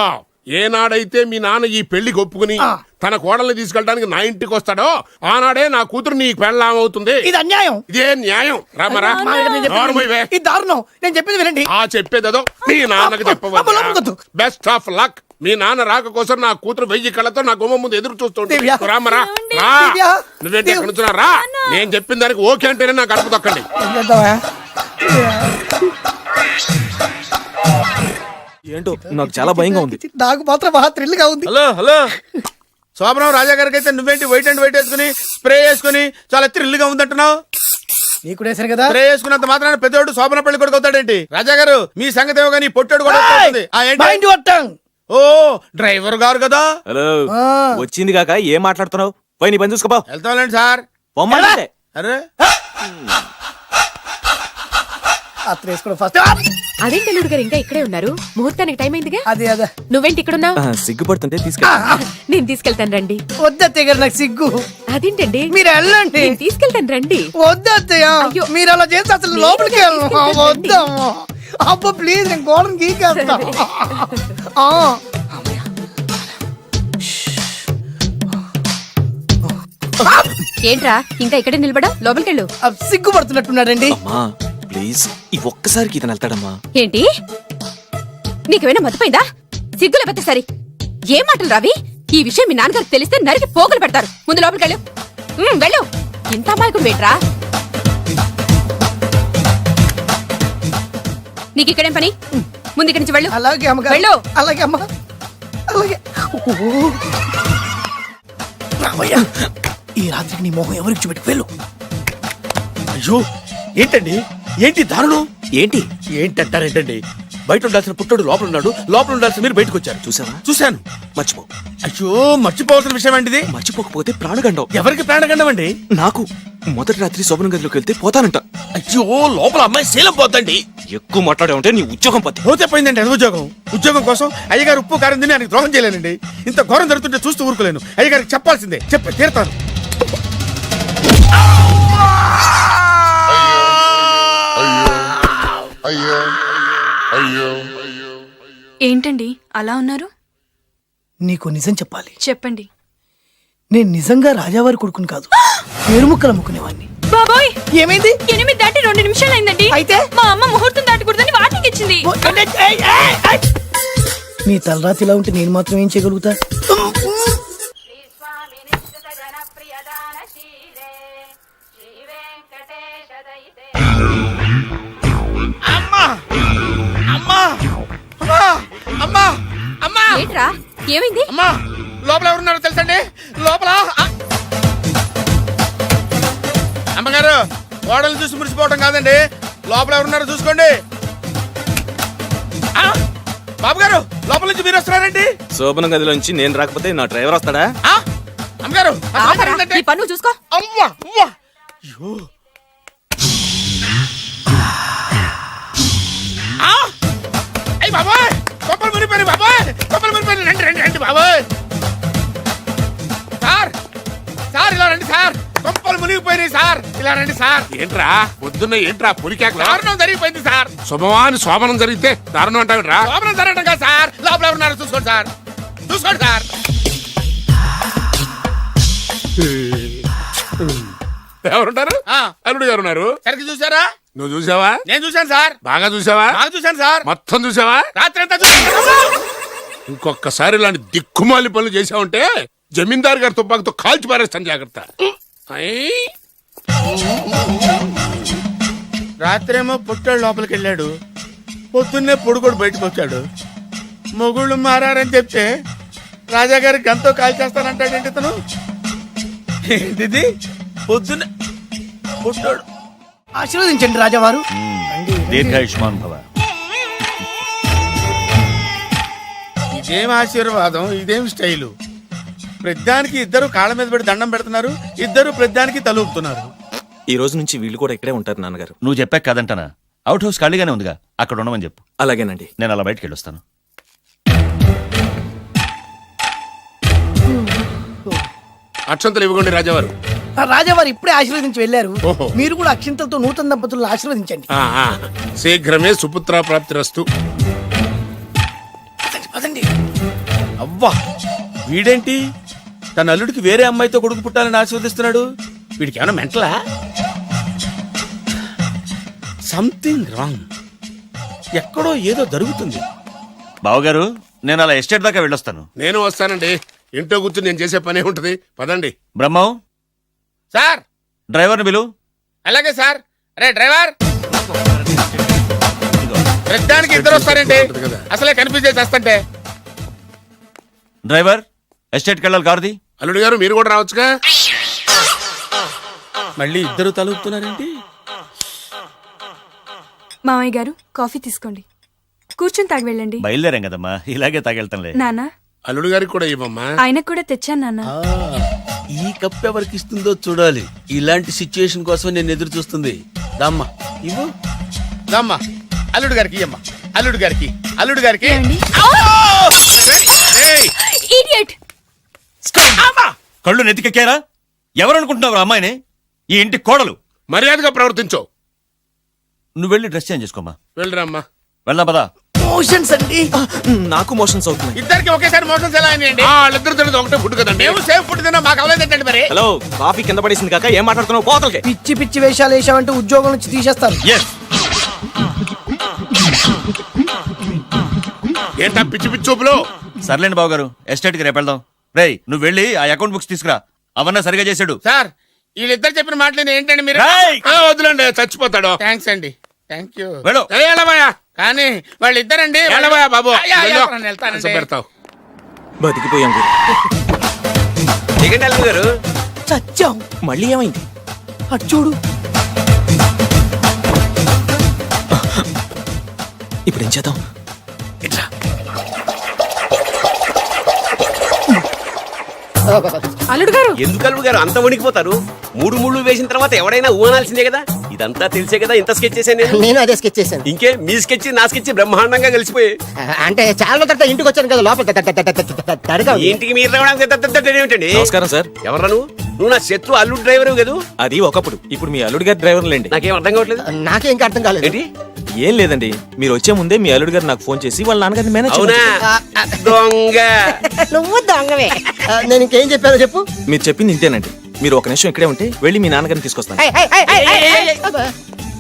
ఏనాడైతే మీ నాన్న ఈ పెళ్లికి ఒప్పుకుని తన కోడల్ని తీసుకెళ్ళడానికి నా ఇంటికి వస్తాడో ఆనాడే నా కూతురు నీ పెళ్ళాం అవుతుంది. ఇది అన్యాయం. ఇదే న్యాయం. రామరా, ఇది దారుణం. నేను చెప్పేది వినండి. ఆ చెప్పేదేదో మీ నాన్నకి చెప్పవచ్చు. Best of luck. మీ నాన్న రాక కోసం నా కూతురు 1000 కళ్ళతో నా గుమ్మ ముందు ఎదురు చూస్తుంటే రామరా, రా. నువ్వేంటి ఎక్కడ నుంచి రా. నేను చెప్పిన దానికి ఓకే అంటేనే నాకు అడుపు తక్కండి. ఏంటో నాకు చాలా భయంగా ఉంది. నాకు మాత్రం బాగా థ్రిల్ గా ఉంది. హలో శోభనం రాజా గారికి అయితే నువ్వేంటి వైట్ అండ్ వైట్ వేసుకుని స్ప్రే వేసుకుని చాలా థ్రిల్ గా ఉందంటున్నావు. నీకు వేసాను కదా. స్ప్రే వేసుకున్నంత మాత్రాన పెద్దోడు శోభన పెళ్లి కొడుకు అవుతాడేంటి? రాజా గారు మీ సంగతి ఏమో కానీ పొట్టోడు కూడా అవుతుంది. ఓ డ్రైవర్ గారు కదా. హలో, వచ్చింది కాక ఏం మాట్లాడుతున్నావు? పోయి నీ పని చూసుకోపో. వెళ్తాంలేండి సార్. అరే అదేంటి అల్లుడు గారు ఇంకా ఇక్కడే ఉన్నారు? ముహూర్తానికి టైం అయిందిగా. అదే అదే. నువ్వేంటి ఇక్కడున్నా? సిగ్గుపడుతుంటే తీసుకెళ్ళి. నేను తీసుకెళ్తాను రండి. వద్దత్తయ్య గారు, నాకు సిగ్గు. అదేంటండి? మీరు వెళ్ళండి. నేను తీసుకెళ్తాను రండి. వద్దత్తయ్య, మీరు అలా చేస్తే అసలు లోపలికి వెళ్ళను. వద్దమ్మా. అబ్బా ప్లీజ్, నేను గోడను గీకేస్తా. ఏంట్రా ఇంకా ఇక్కడే నిలబడా? లోపలికెళ్ళు. సిగ్గుపడుతున్నట్టున్నాడండి. ప్లీజ్, ఈ ఒక్కసారికి ఇతను వెళ్తాడమ్మా. ఏంటి? నీకేమైనా మతిపోయిందా? సిగ్గు లేకపోతే సరి. ఏం మాటలు రావి? ఈ విషయం మీ నాన్నగారికి తెలిస్తే నరికి పోగులు పెడతారు. ముందు లోపలికెళ్ళు. వెళ్ళు. ఇంత అమాయకుడు వేట్రా. నీకు ఇక్కడేం పని? ముందు ఇక్కడి నుంచి వెళ్ళు. అలాగే అమ్మ. వెళ్ళు. అలాగే అమ్మ. అలాగే. ఈ రాత్రికి నీ మొహం ఎవరికి చూపెట్టి వెళ్ళు. అయ్యో ఏంటండి, ఏంటి దారుణం? ఏంటి ఏంటంటారేంటండి? బయట ఉండాల్సిన పుట్టోడు లోపల ఉన్నాడు, లోపల ఉండాల్సిన మీరు బయటకు వచ్చారు. చూసావా? చూశాను. మర్చిపో. అయ్యో మర్చిపోవాల్సిన విషయం అండి. మర్చిపోకపోతే ప్రాణగండం. ఎవరికి ప్రాణగండం అండి? నాకు. మొదటి రాత్రి శోభనం గదిలోకి వెళ్తే పోతానంట. అయ్యో లోపల అమ్మాయి శీలం పోతండి. ఎక్కువ మాట్లాడే ఉంటే నీ ఉద్యోగం పోతే. పోతే పోయిందండి అది ఉద్యోగం. ఉద్యోగం కోసం అయ్యగారు ఉప్పు కారం తిని ఆయనకు ద్రోహం చేయలేనండి. ఇంత ఘోరం జరుగుతుంటే చూస్తూ ఊరుకోలేను. అయ్యగారికి చెప్పాల్సిందే, చెప్పి తీరుతాను. ఏంటండి అలా ఉన్నారు? నీకు నిజం చెప్పాలి. చెప్పండి. నేను నిజంగా రాజావారి కొడుకుని కాదు, పేరుముక్కలు అమ్ముకునేవాడిని. బాబోయ్, ఏమైంది? 8 దాటి 2 నిమిషాలు అయిందండి. అయితే మా అమ్మ ముహూర్తం దాటకూడదని వాటికి ఇచ్చింది. నీ తలరాతి ఇలా ఉంటే నేను మాత్రం ఏం చేయగలుగుతా? అమ్మా అమ్మా ఏంట్రా ఏమైంది? అమ్మా లోపల ఎవరున్నారో తెలుసండి లోపల అమ్మగారు గోడలు చూసి మురిసిపోవడం కాదండి లోపల ఎవరున్నారో చూసుకోండి బాబు గారు లోపల నుంచి మీరు వస్తున్నారండి శోభన గదిలోంచి నేను రాకపోతే నా డ్రైవర్ వస్తాడా? అమ్మగారు ఆగరా, నీ పన్ను చూసుకో. అమ్మా అమ్మా అయ్యో అయ్యి బాబాయ్ కొప్పలు మునిపోయి బాబాయ్ కొప్పలు మునిపోయి రండి రండి రండి బాబాయ్ సార్ సార్ ఇలా రండి సార్ కొప్పలు మునిగిపోయినాయి సార్ ఇలా రండి సార్ ఏంట్రా పొద్దున్న ఏంట్రా పులికేకలా దారుణం జరిగిపోయింది సార్ శుభమాని శోభనం జరిగితే దారుణం అంటావురా లోపల జరగడం కాదు సార్ లోపల ఎవరున్నారో చూసుకోండి సార్ చూసుకోండి సార్ ఎవరుంటారు? అల్లుడు గారు ఉన్నారు. సరిగ్గా చూసారా? నువ్వు చూసావా? నేను చూశాను సార్. బాగా చూసావా? బాగా చూశాను సార్. మొత్తం చూసావా? రాత్రి అంతా చూశాను. ఇంకొకసారి ఇలాంటి దిక్కుమాలి పనులు చేసావంటే జమీందారు గారి తుపాకుతో కాల్చి పారేస్తాను జాగ్రత్త. రాత్రేమో పుట్టాడు లోపలికి వెళ్ళాడు పొద్దున్నే పొడుగోడు బయటకు వచ్చాడు మొగుళ్ళు మారని చెప్తే రాజాగారి గంతో కాల్ చేస్తానంటాడేంటి ఇతను ఏంటిది పొద్దున్న పుట్టాడు ఆశీర్వదించండి రాజావారు. దీర్ఘాయుష్మాన్ భవ. ఇదేం ఆశీర్వాదం ఇదేం స్టైలు ప్రద్దానికి ఇద్దరు కాళ్ళ మీద పెట్టి దండం పెడుతున్నారు ఇద్దరు ప్రద్దానికి తలూపుతున్నారు. ఈ రోజు నుంచి వీళ్ళు కూడా ఇక్కడే ఉంటారు నాన్నగారు. నువ్వు చెప్పాక కాదంటానా? అవుట్ హౌస్ ఖాళీగానే ఉందిగా, అక్కడ ఉండమని చెప్పు. అలాగేనండి. నేను అలా బయటికి వెళ్ళొస్తాను. అక్షంతలు ఇవ్వకండి రాజావారు. రాజావారు ఇప్పుడే ఆశీర్వదించి వెళ్ళారు. ఓహో. మీరు కూడా అక్షింతలతో నూతన దంపతులను ఆశీర్వదించండి. శీఘ్రమే సుపుత్ర ప్రాప్తిరస్తు. పదండి. అవ్వా వీడేంటి తన అల్లుడికి వేరే అమ్మాయితో కొడుకు పుట్టాలని ఆశీర్వదిస్తున్నాడు. వీడికి ఏమైనా మెంటలా? Something wrong. ఎక్కడో ఏదో జరుగుతుంది. బావగారు నేను అలా ఎస్టేట్ దాకా వెళ్ళొస్తాను. నేను వస్తానండి. ఇంట్లో కూర్చొని నేను చేసే పనే ఉంటది. పదండి. బ్రహ్మం సార్ డ్రైవర్ని పిలు. అలాగే సార్. అరే డ్రైవర్ ప్రతిదానికి ఇద్దరు వస్తారండి అసలే కనిపించే చేస్తంటే. డ్రైవర్ ఎస్టేట్కి వెళ్ళాలి కారుది. అల్లుడు గారు మీరు కూడా రావచ్చుగా. మళ్ళీ ఇద్దరు తలుపుతున్నారేంటి? మామయ్య గారు కాఫీ తీసుకోండి కూర్చుని తాగి వెళ్ళండి. బయలుదేరాం కదమ్మా, ఇలాగే తాగెళ్తానులే. నాన్న అల్లుడు గారికి కూడా ఇవ్వమ్మా. ఆయనకు కూడా తెచ్చాను నాన్న. ఈ కప్ ఎవరికి ఇస్తుందో చూడాలి. ఇలాంటి సిచ్యుయేషన్ కోసం నేను ఎదురు చూస్తుంది. దమ్మా ఇవ్వు దమ్మా. అల్లుడు గారికి ఇయ్యమ్మా. అల్లుడు గారికి అల్లుడు గారికి ఇడియట్. కళ్ళు నెత్తికెక్కారా? ఎవరనుకుంటున్నావు అమ్మాయిని? ఈ ఇంటి కోడలు. మర్యాదగా ప్రవర్తించో. నువ్వు వెళ్ళి డ్రెస్ చేంజ్ చేసుకోమ్మా. వెళ్ళరామ్మా. వెళ్దాం పదా. మోషన్స్ అండి. నాకు మోషన్స్ అవుతున్నాయి. ఇద్దరికి ఒకేసారి మోషన్స్ ఎలా అయినాయండి? వాళ్ళిద్దరు తినదు ఒకటే ఫుడ్ కదండి. మేము సేమ్ ఫుడ్ తిన్నా మాకు అవలేదండి మరి. హలో, కాఫీ కింద పడేసింది కాక ఏం మాట్లాడుతున్నావు? పోతలకి. పిచ్చి పిచ్చి వేషాలు వేసామంటే ఉద్యోగం నుంచి తీసేస్తారు. ఏంటా పిచ్చి పిచ్చి చూపులు? సర్లేండి బావగారు, ఎస్టేట్కి రేపు వెళ్దాం. రేయ్ నువ్వు వెళ్ళి ఆ అకౌంట్ బుక్స్ తీసుకురా. అవన్నా సరిగా చేశాడు. సార్ వీళ్ళిద్దరు చెప్పిన మాటలు ఏంటండి మీరు? వద్దులండి చచ్చిపోతాడు. థ్యాంక్స్ అండి. Thank you. వెళ్ళు. కానీ వాళ్ళిద్దరండి బాబు వెళ్తానండి. పెడతావు. బతికిపోయాం గురు. దిగండి అల్లుడు గారు. చచ్చాం. మళ్ళీ ఏమైంది? అటు చూడు. ఇప్పుడు ఏం చేద్దాం? అల్లుడు గారు ఎందుకు అల్లుడు గారు అంత వణికిపోతారు? మూడు ముళ్ళు వేసిన తర్వాత ఎవడైనా ఊనాల్సిందే కదా. ఇదంతా తెలిసే కదా ఇంత స్కెచ్ చేశాను నేను. నేను అదే స్కెచ్ చేశాను. ఇంకే మీ స్కెచ్ నా స్కెచ్ బ్రహ్మాండంగా కలిసిపోయి. అంటే చాలా తర్వాత ఇంటికి వచ్చాను కదా, లోపల ఇంటికి మీరు రావడానికి ఏమిటండి? నమస్కారం సార్. ఎవరు నువ్వు? నా శత్రు అల్లుడు డ్రైవర్ కదా. అది ఒకప్పుడు. ఇప్పుడు మీ అల్లుడు గారి డ్రైవర్ లేండి. నాకేం అర్థం కావట్లేదు. నాకే ఇంకా అర్థం కాలేదు. ఏంటి? ఏం లేదండి, మీరు వచ్చే ముందే మీ అల్లుడు గారు నాకు ఫోన్ చేసి వాళ్ళ నాన్నగారిని మేనేజ్ అవునా? దొంగ. నువ్వు దొంగవే. నేను ఇంకేం చెప్పానో చెప్పు. మీరు చెప్పింది ఇంతేనండి. మీరు ఒక నిమిషం ఇక్కడే ఉంటే వెళ్ళి మీ నాన్నగారిని తీసుకొస్తాను.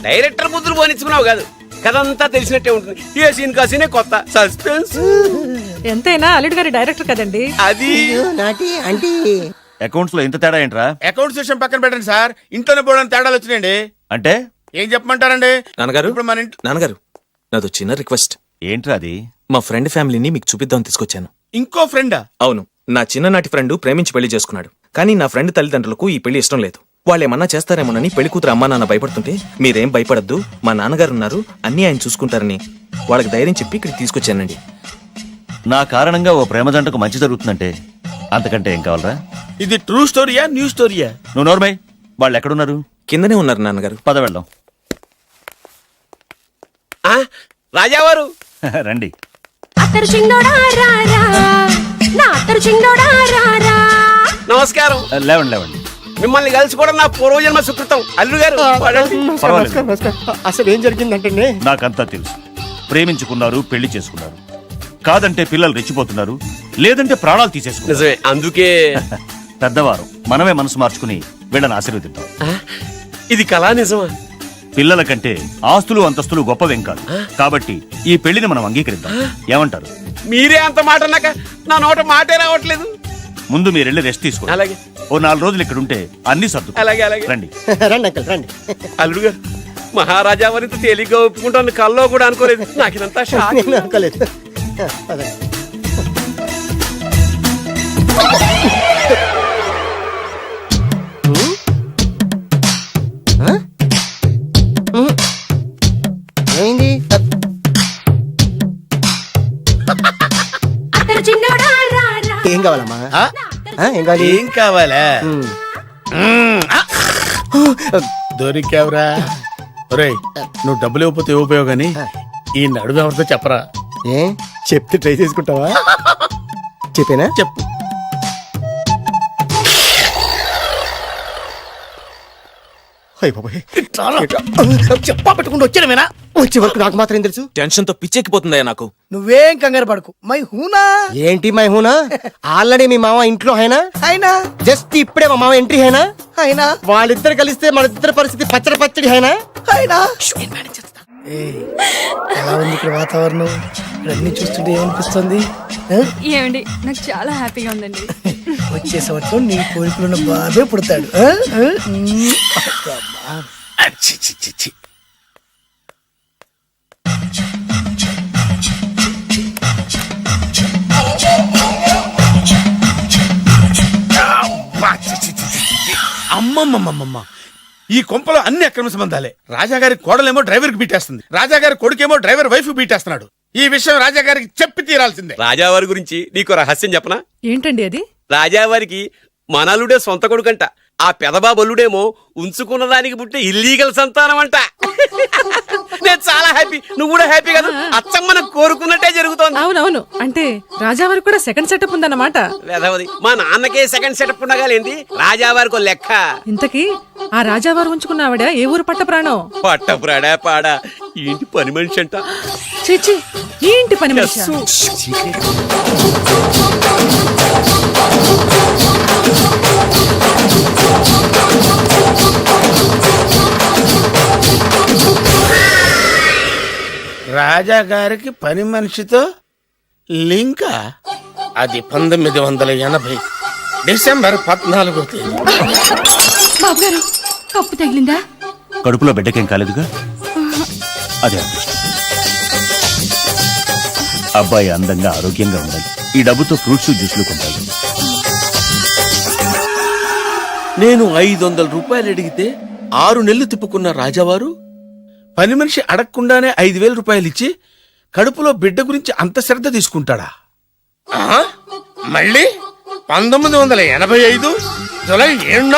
డైరెక్టర్ ముద్దులు పోనిచ్చుకున్నావు కాదు. కథంతా తెలిసినట్టే ఉంటుంది. ఏ సీన్ కా సీనే కొత్త సస్పెన్స్. ఎంతైనా అల్లుడు గారి డైరెక్టర్ కదండి. అది అంటే అకౌంట్స్ లో ఇంత తేడా ఏంట్రా? అకౌంట్స్ విషయం పక్కన పెట్టండి సార్. ఇంట్లోనే పోవడానికి తేడాలు వచ్చినాయండి. అంటే ఏం చెప్పమంటారండి? నాన్నగారు, ఇప్పుడు మన ఇంట్లో నాన్నగారు నాదో చిన్న రిక్వెస్ట్. ఏంట్రా అది? మా ఫ్రెండ్ ఫ్యామిలీని మీకు చూపిద్దామని తీసుకొచ్చాను. ఇంకో ఫ్రెండా? అవును, నా చిన్ననాటి ఫ్రెండ్ ప్రేమించి పెళ్లి చేసుకున్నాడు. కానీ నా ఫ్రెండ్ తల్లిదండ్రులకు ఈ పెళ్లి ఇష్టం లేదు. వాళ్ళు ఏమన్నా చేస్తారేమోనని పెళ్లి కూతురు అమ్మా నాన్న భయపడుతుంటే, మీరేం భయపడద్దు, మా నాన్నగారు ఉన్నారు, అన్నీ ఆయన చూసుకుంటారని వాళ్ళకి ధైర్యం చెప్పి ఇక్కడికి తీసుకొచ్చానండి. నా కారణంగా ఓ ప్రేమ జంటకు మంచి జరుగుతుందంటే అంతకంటే ఏం కావాలరా? ఇది ట్రూ స్టోరీయా, న్యూ స్టోరీయా? నువ్వు నోర్మై, వాళ్ళు ఎక్కడున్నారు? కిందనే ఉన్నారు నాన్నగారు. పద వెళ్దాం. రాజావారు రండి. నమస్కారం. లేవండి లేవండి. మిమ్మల్ని కలుసుకోవడం నా పూర్వజన్మ సుకృతం. అల్లుడు గారు అసలు ఏం జరిగిందంటే నాకంతా తెలుసు. ప్రేమించుకున్నారు, పెళ్లి చేసుకున్నారు. కాదంటే పిల్లలు రెచ్చిపోతున్నారు, లేదంటే ప్రాణాలు తీసేసుకున్నారు. నిజమే, అందుకే పెద్దవారు మనమే మనసు మార్చుకుని వీళ్ళని ఆశీర్వదిద్దాం. ఇది కళా నిజమా? పిల్లల కంటే ఆస్తులు అంతస్తులు గొప్పవేం కాదు. కాబట్టి ఈ పెళ్లిని మనం అంగీకరిద్దాం. ఏమంటారు? మీరే అంత మాట అన్నాక నా నోట మాటే రావట్లేదు. ముందు మీరు వెళ్ళి రెస్ట్ తీసుకోండి. అలాగే. ఓ 4 రోజులు ఇక్కడ ఉంటే అన్ని సర్దు. అలాగే అలాగే. రండి రండి అంకల్ రండి. అల్లుడు గారు, మహారాజా వారితో తేలిగ్గా ఒప్పుకుంటాను కల్లో కూడా అనుకోలేదు. నాకు ఇదంతా షాక్. నేను అనుకోలేదు. పదండి. ఏమైంది? ఏం కావాలమ్మా? ఏం కావాలి? ఏం కావాలా? దొరికావురా. ఒరేయ్, నువ్వు డబ్బులు ఇవ్వకపోతే ఇవ్వపోయావు గానీ ఈ నడుము ఎవరితో చెప్పరా. ఏ చెప్తే ట్రై చేసుకుంటావా? చెప్పేనా? చెప్పు. చెప్పా పెట్టుకుంటూ వచ్చానేనా? వచ్చే వరకు నాకు మాత్రం తెలుసు. టెన్షన్ తో పిచ్చెక్కిపోతుందయ్యా నాకు. నువ్వేం కంగారు పడకు. మై హూనా. ఏంటి మై హూనా? ఆల్రెడీ మీ మామ ఇంట్లో అయినా అయినా జస్ట్ ఇప్పుడే మా మామ ఎంట్రీ అయినా అయినా వాళ్ళిద్దరు కలిస్తే మన ఇద్దరు పరిస్థితి పచ్చడి పచ్చడి అయినా అయినా. ఎలా ఉంది ఇక్కడ వాతావరణం? ఇక్కడ అన్ని చూస్తుంటే ఏమనిపిస్తుంది? ఏమండి, నాకు చాలా హ్యాపీగా ఉందండి. వచ్చే సంవత్సరం నీ కోరికలున్న బాబే పుడతాడు. అమ్మమ్మమ్మమ్మ, ఈ కొంపలో అన్ని అక్రమ సంబంధాలే. రాజాగారి కోడలేమో డ్రైవర్ కి బీటేస్తుంది, రాజాగారి కొడుకేమో డ్రైవర్ వైఫ్ బీటేస్తున్నాడు. ఈ విషయం రాజాగారికి చెప్పి తీరాల్సిందే. రాజావారి గురించి నీకు రహస్యం చెప్పనా? ఏంటండి అది? రాజావారికి మనలుడే సొంత కొడుకంట. ఆ పెదబాబల్లుడేమో ఉంచుకున్న దానికి పుట్టే ఇల్లీగల్ సంతానం అంట. నేను చాలా హ్యాపీ. నువ్వు కూడా హ్యాపీ కదా? అచ్చం మనం కోరుకున్నట్టే జరుగుతోంది. అవునవును. అంటే రాజావారికి కూడా సెకండ్ సెటప్ ఉందన్నమాట. లేదవది, మా నాన్నకే సెకండ్ సెటప్ ఉండగాలేంది, రాజావారికి లెక్క. ఇంతకీ ఆ రాజావారు ఉంచుకున్న ఆవిడ ఏ ఊరు పట్ట ప్రాణం? పట్టపురాడా పాడా ఏంటి పని మనిషి అంట. చీచి, ఏంటి పని మనిషి? రాజాగారికి పని మనిషితో లింకా? అది 1980 డిసెంబర్ 14వ తేదీ. బాబు గారు, కప్పు తగిలిందా? కడుపులో బిడ్డకేం కాలేదుగా? అదే అదృష్టం. అబ్బాయి అందంగా ఆరోగ్యంగా ఉండాలి. ఈ డబ్బుతో ఫ్రూట్స్ జ్యూస్లు కొంటాలి. నేను 500 రూపాయలు అడిగితే 6 నెలలు తిప్పుకున్న రాజావారు పని మనిషి అడగకుండానే 5,000 రూపాయలు ఇచ్చి కడుపులో బిడ్డ గురించి అంత శ్రద్ధ తీసుకుంటాడా? మళ్ళీ 1985 జూలై 7న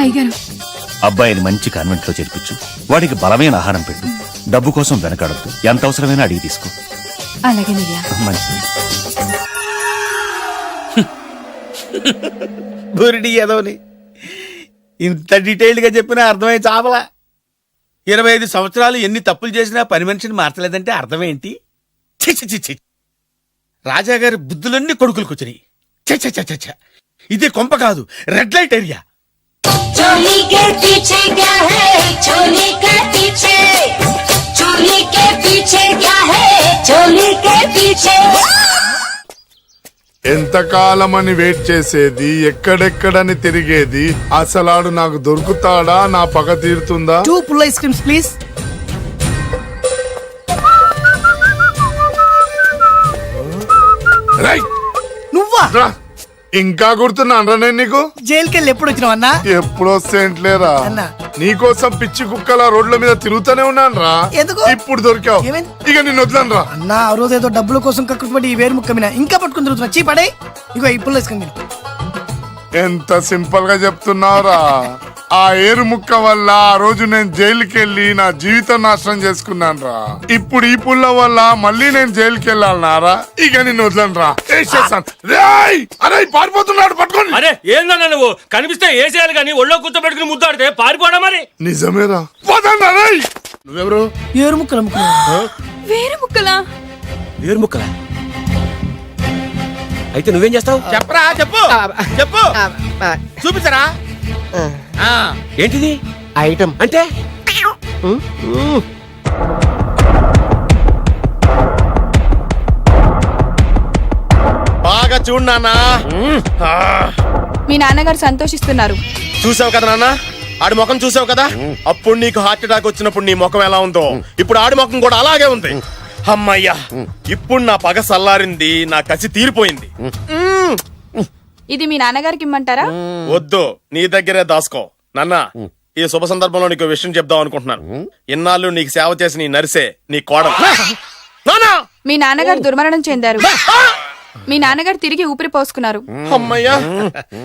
అయ్యగారు, అబ్బాయిని మంచి కాన్వెంట్ లో చేర్పించు. వాడికి బలమైన ఆహారం పెట్టు. డబ్బు కోసం వెనకాడద్దు. ఎంత అవసరమైనా అడిగి తీసుకో. అలాగేనయ్యా. మంచిది. బురిడి ఎదవని ఇంత డీటెయిల్డ్ గా చెప్పినా అర్థమై చావలా. 25 సంవత్సరాలు ఎన్ని తప్పులు చేసినా పని మనిషిని మార్చలేదంటే అర్థమేంటి? రాజాగారి బుద్ధులన్నీ కొడుకులకు వచ్చినాయి. ఇదే కొంప కాదు, రెడ్ లైట్ ఏరియా. ఎంతకాలమని వెయిట్ చేసేది, ఎక్కడెక్కడని తిరిగేది? అసలాడు నాకు దొరుకుతాడా? నా పగ తీరుతుందా? 2 పుల్ ఐస్ క్రీమ్స్ ప్లీజ్. అట్లా ఇంకా గుర్తున్నానరా నేను నీకు జైలుకి వెళ్ళి ఎప్పుడు వచ్చినావు అన్నా? ఎప్పుడు వస్తేంట్లేరా అన్నా. నీకోసం పిచ్చి కుక్కల రోడ్ల మీద తిరుగుతూనే ఉన్నాను రా. ఎందుకు? ఇప్పుడు దొరికావు. ఏమైంది? ఇక నిన్ను వదలను రా. అన్నా ఆ రోజు ఏదో డబ్బుల కోసం కక్కుపడి ఈ వేరు ముక్క మీద ఇంకా పట్టుకుని తిరుగుతున్నా. చీ పడే ఇగో ఇప్పుడు వేసుకుంది. ఎంత సింపుల్ గా చెప్తున్నావురా. ఆ ఏరు ముక్క వల్ల ఆ రోజు నేను జైలుకి వెళ్ళి నా జీవితం నాశనం చేసుకున్నాను రా. ఇప్పుడు ఈ పుల్ల వల్ల మళ్ళీ నేను జైలుకి వెళ్ళాలన్నారా. ఇక నిన్ను వదలను రా. అరే పారిపోతున్నాడు, పట్టుకోండి. అరే ఏందన్నా నువ్వు కనిపిస్తే ఏసేయాలి కానీ ఒళ్ళో కూర్చోబెట్టుకుని ముద్దాడితే పారిపోవడం మరి. నిజమేరా. వదలరా రేయ్. నువ్వెవరు? ఏరు ముక్కలు అమ్ముకున్నా. వేరు ముక్కలా? వేరు ముక్కలా? అయితే నువ్వేం చేస్తావు? చెప్పరా చెప్పు చెప్పు చూపించరా. ఏంటిది ఐటమ్ అంటే? బాగా చూడు నాన్న. మీ నాన్నగారు సంతోషిస్తున్నారు. చూసావు కదా నాన్న, ఆడి ముఖం చూసావు కదా. అప్పుడు నీకు హార్ట్ అటాక్ వచ్చినప్పుడు నీ ముఖం ఎలా ఉందో ఇప్పుడు ఆడి ముఖం కూడా అలాగే ఉంది. అమ్మయ్యా, ఇప్పుడు నా పగ సల్లారింది, నా కసి తీరిపోయింది. ఇది మీ నాన్నగారికి ఇమ్మంటారా? వద్దు, నీ దగ్గరే దాసుకో. నాన్న, ఈ శుభ సందర్భంలో నీకు విషయం చెప్దాం అనుకుంటున్నాను. ఇన్నాళ్ళు నీకు సేవ చేసి నీ నరిసే నీ కోడలు. మీ నాన్నగారు దుర్మరణం చెందారు. మీ నాన్నగారు తిరిగి ఊపిరి పోసుకున్నారు. అమ్మయ్యా,